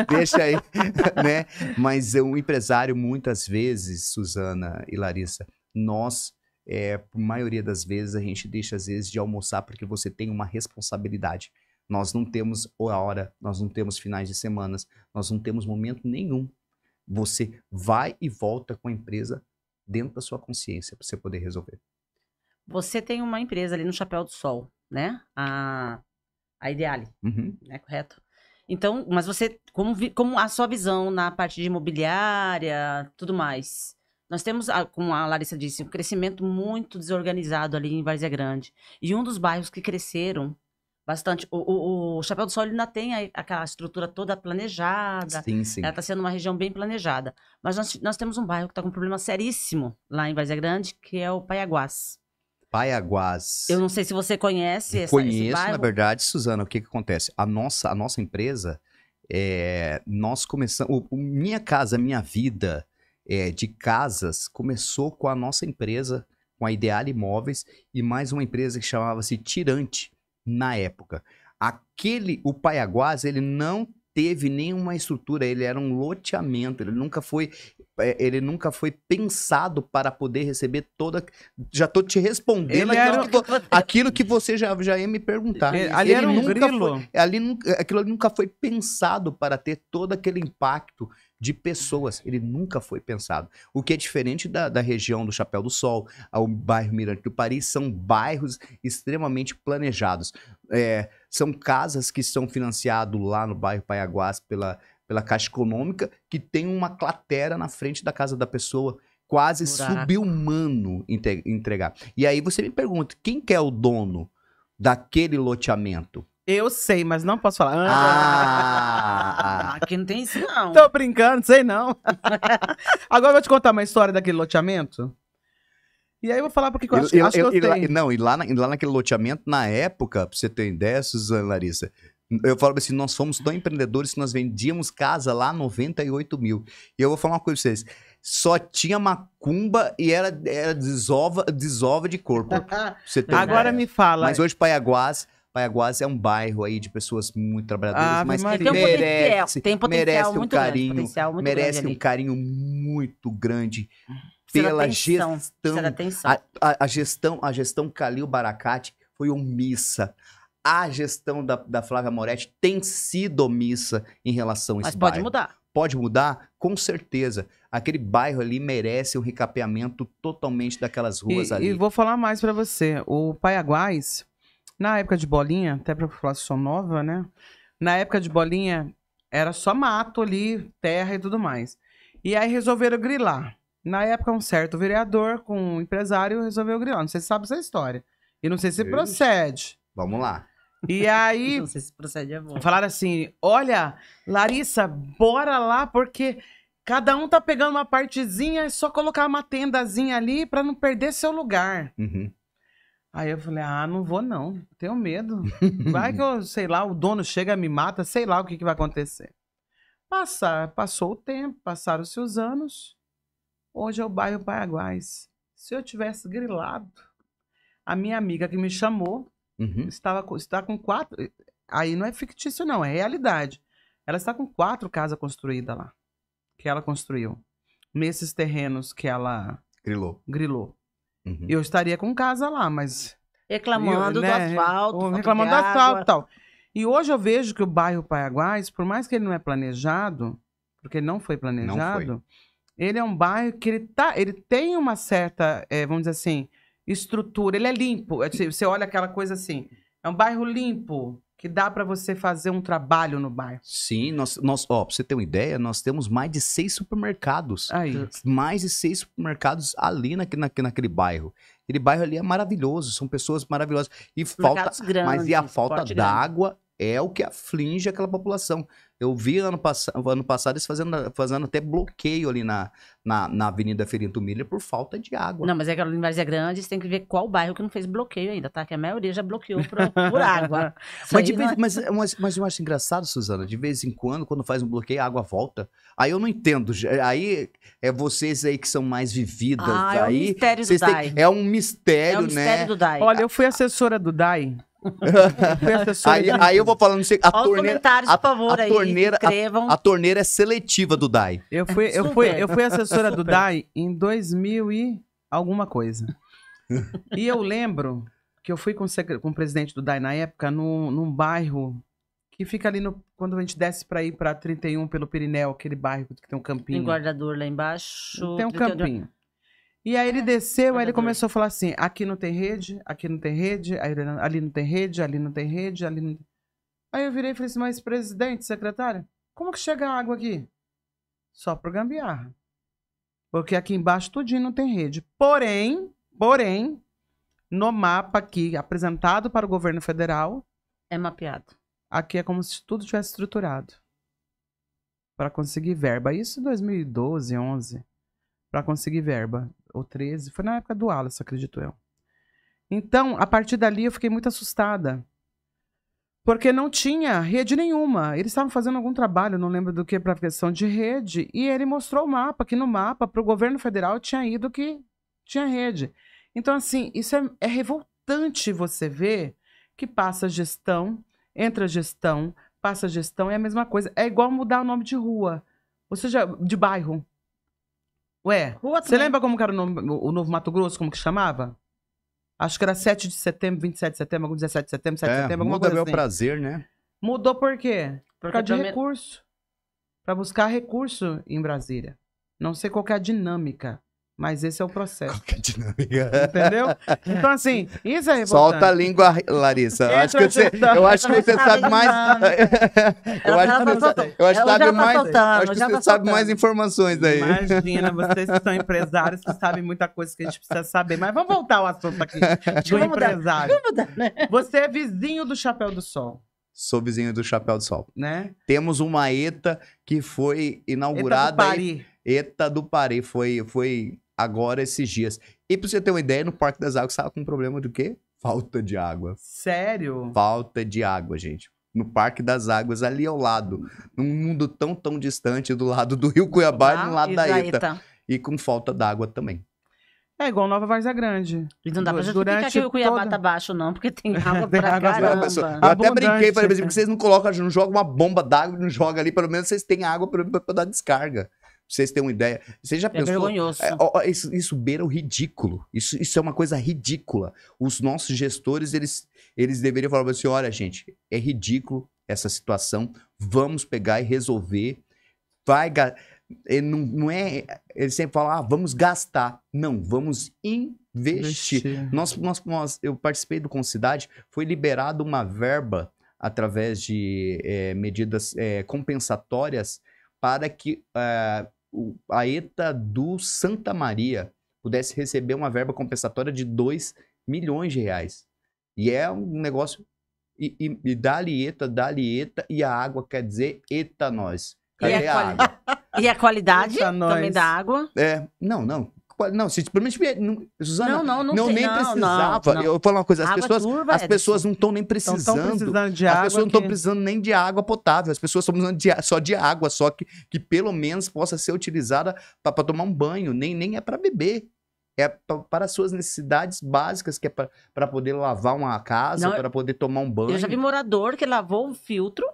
Deixa aí, né? Mas o empresário, muitas vezes, Suzana e Larissa, nós... por maioria das vezes, a gente deixa, às vezes, de almoçar porque você tem uma responsabilidade. Nós não temos hora, nós não temos finais de semanas, nós não temos momento nenhum. Você vai e volta com a empresa dentro da sua consciência para você poder resolver. Você tem uma empresa ali no Chapéu do Sol, né? A Ideale, né? Correto? Então, mas você, como a sua visão na parte de imobiliária, tudo mais... Nós temos, como a Larissa disse, um crescimento muito desorganizado ali em Várzea Grande. E um dos bairros que cresceram Bastante. O Chapéu do Sol ele ainda tem aquela estrutura toda planejada. Sim, sim. Ela está sendo uma região bem planejada. Mas nós temos um bairro que está com um problema seríssimo lá em Várzea Grande, que é o Paiaguás. Paiaguás. Eu não sei se você conhece esse Conheço, bairro. na verdade, Suzana, o que acontece? A nossa empresa, nós começamos... Minha Casa Minha Vida de casas começou com a nossa empresa, com a Ideal Imóveis, e mais uma empresa que chamava-se Tirante, na época. O Paiaguás, ele não teve nenhuma estrutura, ele era um loteamento, ele nunca foi pensado para poder receber toda... Já estou te respondendo aquilo que você já ia me perguntar. Ali era um grilo. Aquilo ali nunca foi pensado para ter todo aquele impacto de pessoas. Ele nunca foi pensado. O que é diferente da região do Chapéu do Sol, ao bairro Mirante do Paris, são bairros extremamente planejados. São casas que são financiadas lá no bairro Paiaguás pela Caixa Econômica, que tem uma cratera na frente da casa da pessoa, quase sub-humano entregar. E aí você me pergunta, quem que é o dono daquele loteamento? Eu sei, mas não posso falar. Aqui não tem isso, não. Tô brincando, sei não. Agora eu vou te contar uma história daquele loteamento. E aí eu vou falar porque eu acho que eu sei. E lá naquele loteamento, na época, pra você ter ideia, Suzana, Larissa, eu falo assim, nós fomos tão empreendedores que nós vendíamos casa lá 98 mil. E eu vou falar uma coisa pra vocês. Só tinha macumba e era desova de corpo. Agora me fala. Mas hoje Paiaguás é um bairro aí de pessoas muito trabalhadoras, mas tem potencial muito carinho, grande, merece um carinho muito grande pela gestão. A gestão Calil Baracate foi omissa. A gestão da Flávia Moretti tem sido omissa em relação a esse bairro. Mas pode mudar. Pode mudar? Com certeza. Aquele bairro ali merece um recapeamento totalmente daquelas ruas ali. E vou falar mais pra você. O Paiaguás, na época de Bolinha, até pra população nova, né? Na época de Bolinha, era só mato ali, terra e tudo mais. E aí resolveram grilar. Na época, um certo vereador com um empresário resolveu grilar. Não sei se sabe essa história. E não sei se procede. Vamos lá. E aí, não sei se procede, é bom. Falaram assim, olha, Larissa, bora lá, porque cada um tá pegando uma partezinha, é só colocar uma tendazinha ali pra não perder seu lugar. Uhum. Aí eu falei, não vou não, tenho medo. Vai que eu, sei lá, o dono chega, me mata, sei lá o que vai acontecer. Passou o tempo, passaram-se os anos, hoje é o bairro Paiaguás. Se eu tivesse grilado, a minha amiga que me chamou, está com 4... Aí não é fictício não, é realidade. Ela está com 4 casas construídas lá. Que ela construiu. Nesses terrenos que ela grilou. Uhum. Eu estaria com casa lá, mas... Reclamando do asfalto. Reclamando do asfalto e tal. E hoje eu vejo que o bairro Paiaguás, por mais que ele não é planejado, porque ele não foi planejado, ele é um bairro que ele tem uma certa, vamos dizer assim... estrutura, ele é limpo. Você olha aquela coisa assim, é um bairro limpo, que dá para você fazer um trabalho no bairro. Sim, pra você ter uma ideia, nós temos mais de 6 supermercados. Aí. Mais de 6 supermercados ali naquele bairro. Aquele bairro ali é maravilhoso, são pessoas maravilhosas. Mas a falta d'água é o que aflige aquela população. Eu vi ano passado eles fazendo até bloqueio ali na Avenida Ferinto Miller por falta de água. Não, mas é que em Várzea Grande você tem que ver qual bairro que não fez bloqueio ainda, tá? Que a maioria já bloqueou por água. Mas eu acho engraçado, Suzana, de vez em quando faz um bloqueio, a água volta. Aí eu não entendo. Aí é vocês aí que são mais vividas. É um mistério do DAI. É um mistério, né? É um mistério do DAI. Olha, eu fui assessora do DAI. Aí eu vou falando, não sei, comentários, por favor, a torneira é seletiva do DAI. Eu fui assessora do DAI em 2000 e alguma coisa. E eu lembro que eu fui com o presidente do DAI na época num bairro que fica ali quando a gente desce para ir para 31 pelo Pirineu, aquele bairro que tem um campinho. Tem guardador lá embaixo. Tem um campinho. E aí ele desceu, aí ele começou a falar assim, aqui não tem rede, aqui não tem rede, ali não tem rede, ali não tem rede, ali não... Aí eu virei e falei assim, mas presidente, secretária, como que chega a água aqui? Só por gambiarra. Porque aqui embaixo tudinho não tem rede. Porém, no mapa aqui apresentado para o governo federal, É mapeado. Aqui é como se tudo tivesse estruturado para conseguir verba. Isso em 2012, 11, para conseguir verba. Ou 13, foi na época do Wallace, acredito eu. Então, a partir dali eu fiquei muito assustada. Porque não tinha rede nenhuma. Eles estavam fazendo algum trabalho, não lembro do que, para a questão de rede. E ele mostrou o mapa, que no mapa, para o governo federal, tinha ido que tinha rede. Então, assim, isso é revoltante você ver que passa gestão, entra gestão, passa gestão, é a mesma coisa. É igual mudar o nome de rua. Ou seja, de bairro. Ué, Rua você também. lembra como que era o Novo Mato Grosso, como que chamava? Acho que era 7 de setembro, 27 de setembro, algum 17 de setembro, 7 de setembro, alguma muda coisa meu assim. prazer, né? Mudou por quê? Por Porque causa de também- recurso. Para buscar recurso em Brasília. Não sei qual que é a dinâmica, mas esse é o processo. Qual que é a dinâmica? Entendeu? Então, assim, isso é revoltante. Solta a língua, Larissa. Eu acho que você, eu acho que você sabe mais. Eu acho que você, eu acho que sabe mais. Acho que você sabe mais informações aí. Imagina, vocês que são empresários que sabem muita coisa que a gente precisa saber. Mas vamos voltar ao assunto aqui do Vamos mudar. empresário. Vamos mudar, né? Você é vizinho do Chapéu do Sol, Sou vizinho do Chapéu do Sol. né? Temos uma ETA que foi Eita do inaugurada. Pari. ETA do Pari. Foi agora esses dias. E pra você ter uma ideia, no Parque das Águas estava com um problema do quê? Falta de água. Sério? Falta de água, gente. No Parque das Águas, ali ao lado. Num mundo tão distante, do lado do Rio Cuiabá e do lado da ETA. E com falta d'água também. É igual Nova Várzea Grande. E não dá pra justificar Durante que o Cuiabá toda- tá baixo, não, porque tem água Tem pra água pra caramba. Eu até Abundante. brinquei, falei assim, porque vocês não colocam, não jogam uma bomba d'água, não jogam ali, pelo menos vocês têm água pra dar descarga. Pra vocês terem uma ideia. Você já É pensou? vergonhoso. Isso beira o ridículo. Isso é uma coisa ridícula. Os nossos gestores, eles deveriam falar assim, olha, gente, é ridículo essa situação, vamos pegar e resolver. Não é... Eles sempre falam, vamos gastar. Não, vamos investir. Eu participei do Concidade, foi liberada uma verba através de medidas compensatórias para que a ETA do Santa Maria pudesse receber uma verba compensatória de 2 milhões de reais. E é um negócio... E dá-lhe ETA, e a água quer dizer ETA nós. Cadê a água? E a qualidade Eita, nós. também da água? Não, se pelo menos Suzana, Não nem tem, precisava. não. Eu vou falar uma coisa, Água turva, as pessoas não estão nem Estão precisando. precisando de As água. pessoas não estão que- precisando nem de água potável, as pessoas estão precisando só de água, só que pelo menos possa ser utilizada para tomar um banho, nem é para beber. É para as suas necessidades básicas, que é para poder lavar uma casa, Não, para poder tomar um banho. Eu já vi morador que lavou o filtro,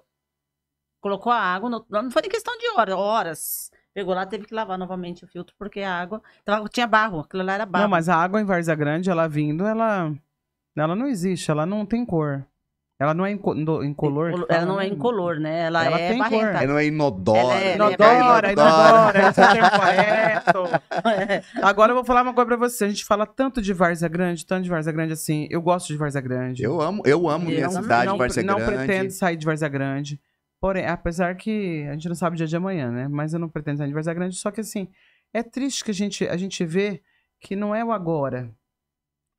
colocou a água, não foi nem questão de horas. Pegou lá, teve que lavar novamente o filtro, porque a água tinha barro, aquilo lá era barro. Não, mas a água em Várzea Grande, ela vindo, ela não existe, ela não tem cor. Ela não é incolor. que Ela fala, não é né? incolor, né? Ela Ela é tem cor. barrenta. Não é inodora. Ela é Inodora, esse é o termo correto. É. Agora eu vou falar uma coisa pra você. A gente fala tanto de Várzea Grande, assim. Eu gosto de Várzea Grande. Eu amo minha Não- cidade, Várzea Não Grande. pretendo sair de Várzea Grande. Porém, apesar que a gente não sabe o dia de amanhã, né? Mas eu não pretendo sair de Várzea Grande. Só que assim, é triste que a gente vê que não é o agora.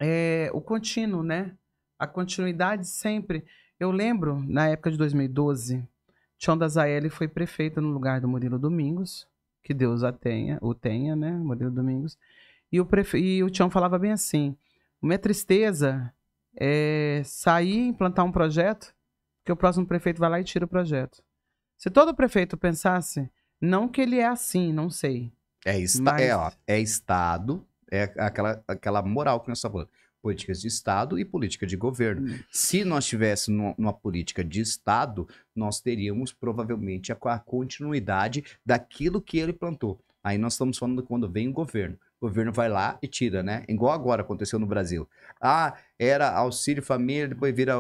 É o contínuo, né? A continuidade sempre. Eu lembro, na época de 2012, Tião da Zaelli foi prefeito no lugar do Murilo Domingos. Que Deus o tenha, né? Murilo Domingos. E o Tião falava bem assim: minha tristeza é sair, implantar um projeto, que o próximo prefeito vai lá e tira o projeto. Se todo prefeito pensasse, não que ele é assim, não sei. É Estado, é aquela moral que nós estamos falando. Políticas de Estado e política de governo. Se nós tivéssemos numa política de Estado, nós teríamos provavelmente a continuidade daquilo que ele plantou. Aí nós estamos falando quando vem o governo. O governo vai lá e tira, né? Igual agora aconteceu no Brasil. Era Auxílio Família, depois vira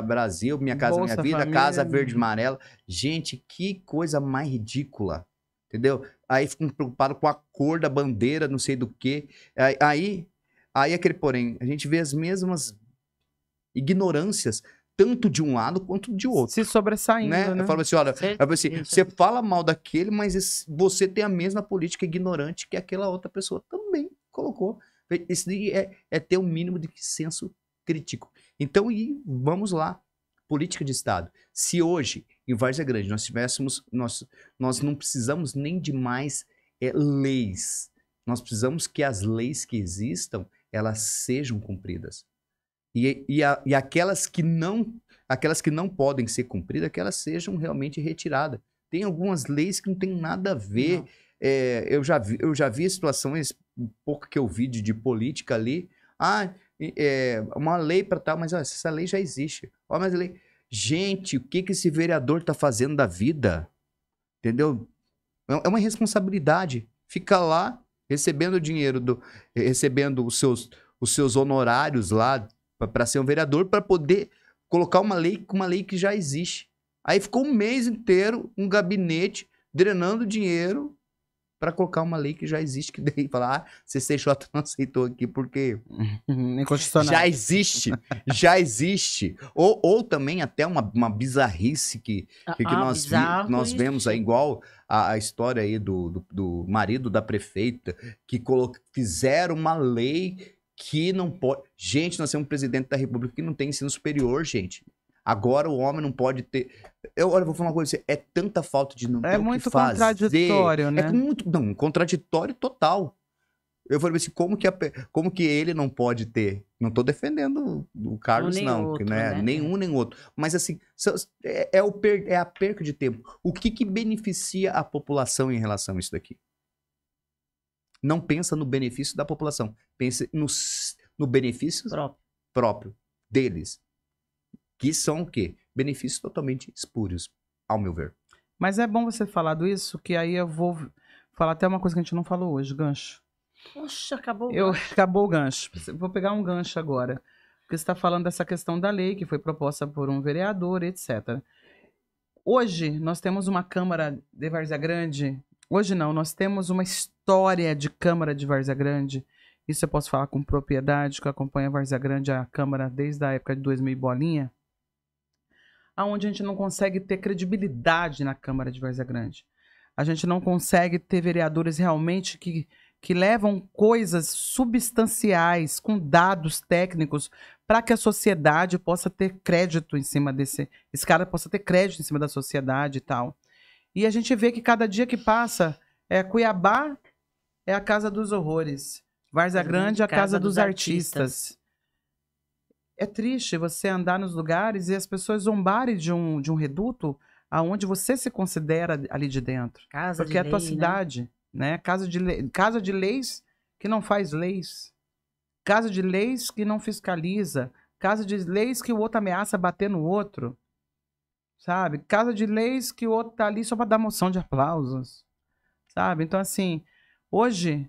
Brasil, Minha Casa Bolsa Minha Vida, Família. Casa Verde e Amarela. Gente, que coisa mais ridícula. Entendeu? Aí ficam preocupados com a cor da bandeira, não sei do quê. Aí aquele porém, a gente vê as mesmas ignorâncias, tanto de um lado quanto de outro. Se sobressaindo, né? Eu falo assim, olha, você fala mal daquele, mas você tem a mesma política ignorante que aquela outra pessoa também colocou. Isso é ter um mínimo de senso crítico. Então, vamos lá. política de Estado. Se hoje, em Várzea Grande, nós não precisamos nem de mais leis. Nós precisamos que as leis que existam, elas sejam cumpridas. E aquelas que não podem ser cumpridas, que elas sejam realmente retiradas. Tem algumas leis que não tem nada a ver. Eu já vi situações, um pouco que eu vi de política ali. Uma lei para tal, mas essa lei já existe. Mas a lei... Gente, o que esse vereador está fazendo da vida? Entendeu? É uma responsabilidade. Fica lá recebendo dinheiro, recebendo os seus honorários lá para ser um vereador, para poder colocar uma lei que já existe. Aí ficou um mês inteiro um gabinete drenando dinheiro para colocar uma lei que já existe, que daí falar, CCJ não aceitou aqui porque já existe. Ou também até uma bizarrice que nós vemos aí, igual a história aí do marido da prefeita, que fizeram uma lei que não pode... Gente, nós temos um presidente da República que não tem ensino superior, gente. Agora o homem não pode ter... Eu vou falar uma coisa, é tanta falta de não ter o que fazer. É muito contraditório, né? É muito, não, contraditório total. Eu falei assim, como que ele não pode ter? Não tô defendendo o Carlos, não, outro, né? Nenhum nem outro. Mas assim, é a perca de tempo. O que beneficia a população em relação a isso daqui? Não pensa no benefício da população. Pensa no benefício próprio deles. Que são o quê? Benefícios totalmente espúrios, ao meu ver. Mas é bom você falar isso, que aí eu vou falar até uma coisa que a gente não falou hoje, gancho. Poxa, acabou o gancho. Acabou o gancho. Vou pegar um gancho agora. Porque você está falando dessa questão da lei, que foi proposta por um vereador, etc. Hoje, nós temos uma Câmara de Várzea Grande. Hoje não, nós temos uma história de Câmara de Várzea Grande. Isso eu posso falar com propriedade, que eu acompanho a Várzea Grande, a Câmara, desde a época de 2000 e bolinha. Onde a gente não consegue ter credibilidade na Câmara de Várzea Grande. A gente não consegue ter vereadores realmente que levam coisas substanciais, com dados técnicos, para que a sociedade possa ter crédito em cima esse cara possa ter crédito em cima da sociedade e tal. E a gente vê que cada dia que passa, Cuiabá é a casa dos horrores, Várzea Grande é a casa dos artistas. É triste você andar nos lugares e as pessoas zombarem de um reduto aonde você se considera ali de dentro. Porque é a tua cidade, né? Casa de leis que não faz leis. Casa de leis que não fiscaliza. Casa de leis que o outro ameaça bater no outro. Sabe? Casa de leis que o outro tá ali só para dar moção de aplausos. Sabe? Então, assim, hoje...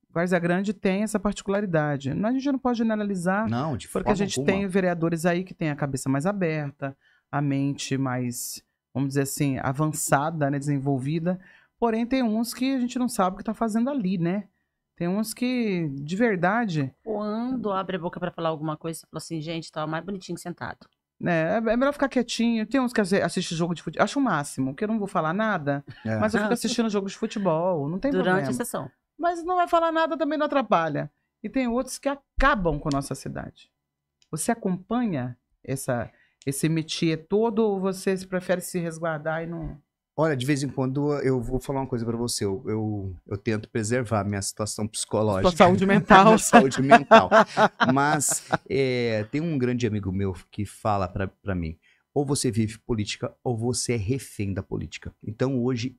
Várzea Grande tem essa particularidade. A gente não pode generalizar, não, de porque a gente tem vereadores aí que têm a cabeça mais aberta, a mente mais, vamos dizer assim, avançada, né, desenvolvida. Porém, tem uns que a gente não sabe o que está fazendo ali, né? Tem uns que, de verdade... Quando abre a boca para falar alguma coisa, você fala assim, gente, tá mais bonitinho sentado. É melhor ficar quietinho. Tem uns que assistem jogo de futebol. Acho o máximo, porque eu não vou falar nada, mas eu fico assistindo jogo de futebol, não tem problema. Durante a sessão. Mas não vai falar nada, também não atrapalha. E tem outros que acabam com a nossa cidade. Você acompanha esse métier todo ou você prefere se resguardar e não... Olha, de vez em quando eu vou falar uma coisa pra você. Eu tento preservar minha situação psicológica. Sua saúde mental. Minha saúde mental. Mas tem um grande amigo meu que fala pra mim, ou você vive política ou você é refém da política. Então hoje...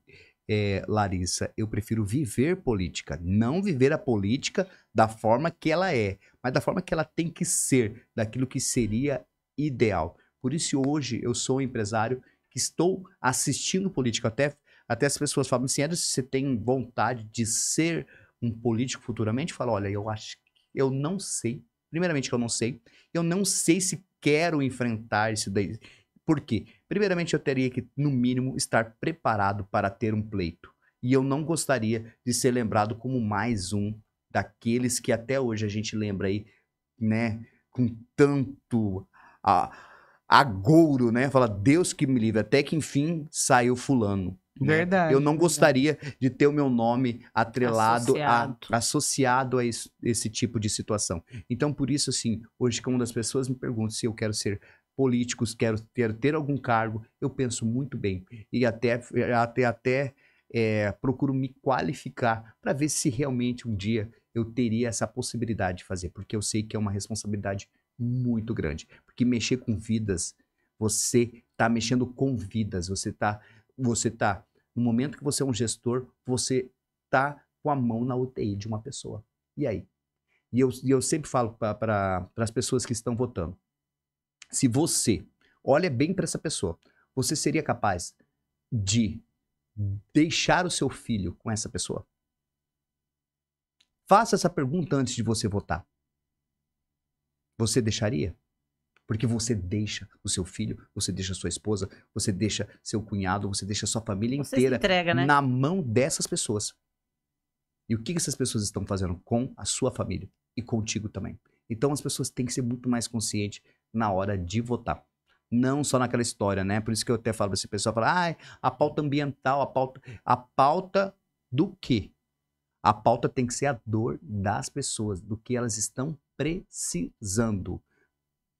Larissa, eu prefiro viver política, não viver a política da forma que ela é, mas da forma que ela tem que ser, daquilo que seria ideal. Por isso hoje eu sou um empresário que estou assistindo política, até as pessoas falam assim, se você tem vontade de ser um político futuramente, fala, olha, eu não sei, primeiramente que eu não sei se quero enfrentar isso daí. Por quê? Primeiramente, eu teria que, no mínimo, estar preparado para ter um pleito. E eu não gostaria de ser lembrado como mais um daqueles que até hoje a gente lembra aí, né? Com tanto agouro, né? Fala, Deus que me livre. Até que, enfim, saiu fulano. Verdade. Eu não gostaria de ter o meu nome atrelado, associado a esse tipo de situação. Então, por isso, assim, hoje, quando as pessoas me perguntam se eu quero ser políticos, quero ter algum cargo, eu penso muito bem. E até procuro me qualificar para ver se realmente um dia eu teria essa possibilidade de fazer, porque eu sei que é uma responsabilidade muito grande. Porque mexer com vidas, você está mexendo com vidas, você tá, no momento que você é um gestor, você tá com a mão na UTI de uma pessoa. E aí? E eu sempre falo para as pessoas que estão votando, se você olha bem para essa pessoa, você seria capaz de deixar o seu filho com essa pessoa? Faça essa pergunta antes de você votar. Você deixaria? Porque você deixa o seu filho, você deixa a sua esposa, você deixa seu cunhado, você deixa a sua família inteira entrega, né? na mão dessas pessoas. E o que essas pessoas estão fazendo com a sua família e contigo também? Então as pessoas têm que ser muito mais conscientes na hora de votar. Não só naquela história, né? Por isso que eu até falo para esse pessoal, a pauta ambiental, a pauta do quê? A pauta tem que ser a dor das pessoas, do que elas estão precisando.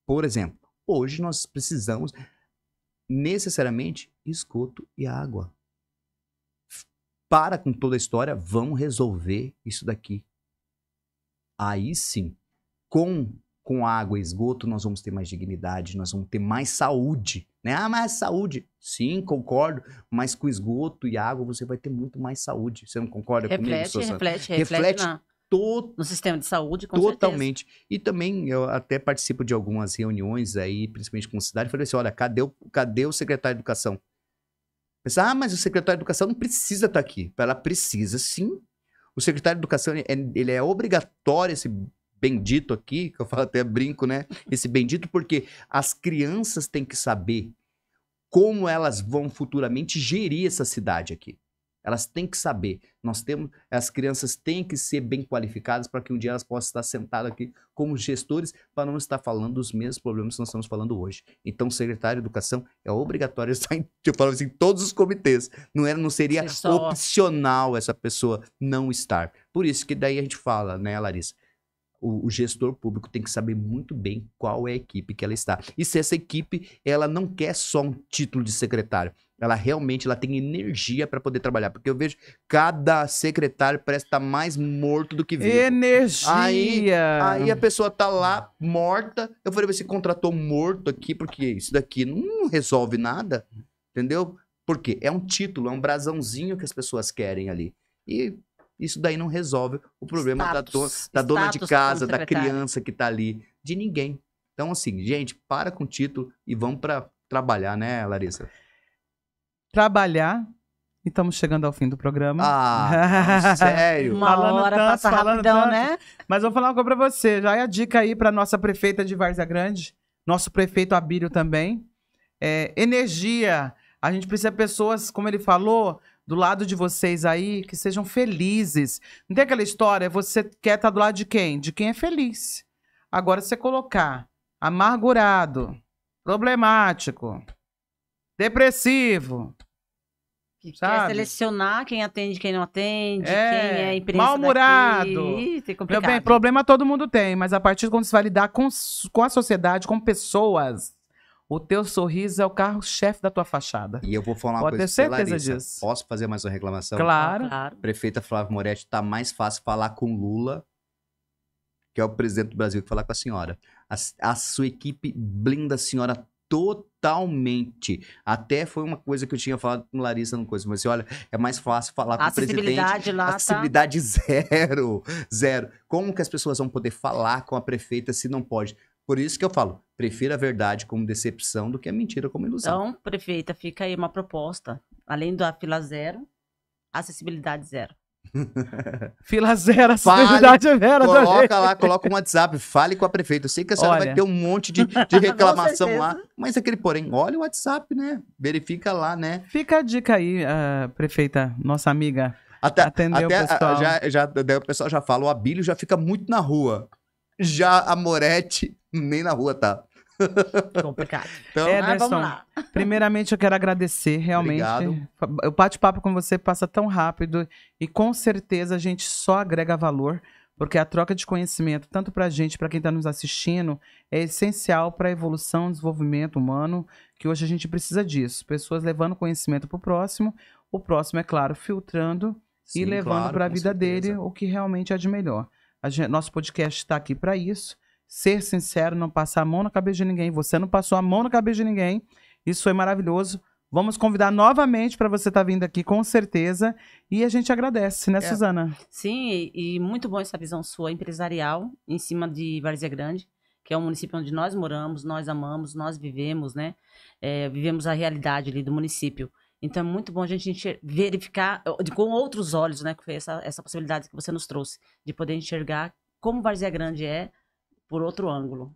Por exemplo, hoje nós precisamos necessariamente esgoto e água. Para com toda a história, vamos resolver isso daqui. Aí sim, com água e esgoto, nós vamos ter mais dignidade, nós vamos ter mais saúde, né? Mais saúde. Sim, concordo, mas com esgoto e água você vai ter muito mais saúde. Você não concorda comigo, Suzana? Reflete no sistema de saúde, com totalmente. certeza. E também eu até participo de algumas reuniões aí, principalmente com a cidade, falei assim, olha, cadê o secretário de Educação? Pensar, mas o secretário de Educação não precisa estar aqui. Ela precisa, sim. O secretário de Educação, ele é obrigatório, esse bendito aqui, que eu falo até brinco, né? Esse bendito, porque as crianças têm que saber como elas vão futuramente gerir essa cidade aqui. Elas têm que saber. As crianças têm que ser bem qualificadas para que um dia elas possam estar sentadas aqui como gestores para não estar falando dos mesmos problemas que nós estamos falando hoje. Então, o secretário de Educação é obrigatório estar eu falo assim, em todos os comitês. Não seria opcional essa pessoa não estar. Por isso que daí a gente fala, né, Larissa? O gestor público tem que saber muito bem qual é a equipe que ela está. E se essa equipe, ela não quer só um título de secretário, ela realmente tem energia para poder trabalhar. Porque eu vejo cada secretário parece estar mais morto do que vivo. Energia! Aí a pessoa tá lá, morta. Eu falei, você contratou morto aqui, porque isso daqui não resolve nada. Entendeu? Porque é um título, é um brasãozinho que as pessoas querem ali. E isso daí não resolve o problema da dona de casa, da criança que tá ali, de ninguém. Então, assim, gente, para com o título e vamos para trabalhar, né, Larissa? Trabalhar. E estamos chegando ao fim do programa. Não, sério? Uma hora passa rapidão, né? Mas vou falar uma coisa pra você. Já é a dica aí pra nossa prefeita de Várzea Grande, nosso prefeito Abílio também. Energia. A gente precisa de pessoas, como ele falou, do lado de vocês aí, que sejam felizes. Não tem aquela história, você quer estar do lado de quem? De quem é feliz. Agora, se você colocar amargurado, problemático, depressivo, quer selecionar quem atende, quem não atende, quem é imprensa mal-humorado. Meu bem, problema todo mundo tem, mas a partir de quando você vai lidar com a sociedade, com pessoas, o teu sorriso é o carro-chefe da tua fachada. E eu vou falar uma Pode coisa ter certeza Larissa, disso. Posso fazer mais uma reclamação? Claro. Prefeita Flávia Moretti, tá mais fácil falar com Lula, que é o presidente do Brasil, que falar com a senhora. A sua equipe blinda a senhora totalmente. Até foi uma coisa que eu tinha falado com Larissa no coisa, mas assim, olha, é mais fácil falar com o presidente. Acessibilidade zero. Como que as pessoas vão poder falar com a prefeita se não pode? Por isso que eu falo, prefiro a verdade como decepção do que a mentira como ilusão. Então, prefeita, fica aí uma proposta. Além da fila zero, acessibilidade zero. Fila zero, acessibilidade zero. Coloca um WhatsApp, fale com a prefeita. Eu sei que a senhora vai ter um monte de reclamação lá, mas aquele porém, olha o WhatsApp, né? Verifica lá, né? Fica a dica aí, prefeita, nossa amiga. Atendeu o pessoal. O pessoal já fala, o Abílio já fica muito na rua. Já a Moretti nem na rua tá. Complicado. Então, Ederson, vamos lá. Primeiramente eu quero agradecer, realmente. Obrigado. O bate-papo com você passa tão rápido e com certeza a gente só agrega valor, porque a troca de conhecimento, tanto para a gente, para quem está nos assistindo, é essencial para a evolução, desenvolvimento humano, que hoje a gente precisa disso. Pessoas levando conhecimento para o próximo, é claro, filtrando Sim, e levando claro, para a com vida certeza. dele o que realmente é de melhor. Nosso podcast está aqui para isso. Ser sincero, não passar a mão na cabeça de ninguém. Você não passou a mão na cabeça de ninguém. Isso foi maravilhoso. Vamos convidar novamente para você estar vindo aqui, com certeza. E a gente agradece, né, Suzana? Sim, e muito bom essa visão sua empresarial em cima de Várzea Grande, que é um município onde nós moramos, nós amamos, nós vivemos, né? Vivemos a realidade ali do município. Então é muito bom a gente verificar com outros olhos, né? Que foi essa possibilidade que você nos trouxe, de poder enxergar como Várzea Grande é por outro ângulo.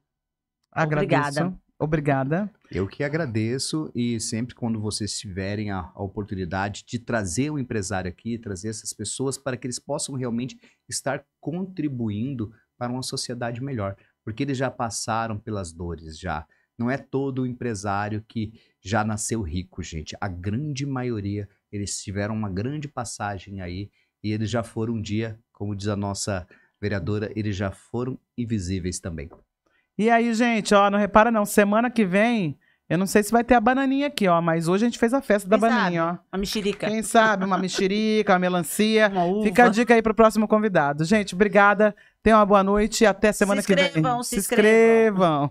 Agradeço. Obrigada. Eu que agradeço, e sempre quando vocês tiverem a oportunidade de trazer o empresário aqui, trazer essas pessoas para que eles possam realmente estar contribuindo para uma sociedade melhor, porque eles já passaram pelas dores já. Não é todo empresário que já nasceu rico, gente. A grande maioria, eles tiveram uma grande passagem aí e eles já foram um dia, como diz a nossa vereadora, eles já foram invisíveis também. E aí, gente, ó, não repara não, semana que vem, eu não sei se vai ter a bananinha aqui, ó, mas hoje a gente fez a festa da bananinha, ó. Uma mexerica. Quem sabe, uma mexerica, uma melancia. Uma uva. Fica a dica aí pro próximo convidado. Gente, obrigada, tenham uma boa noite e até semana que vem. Se inscrevam.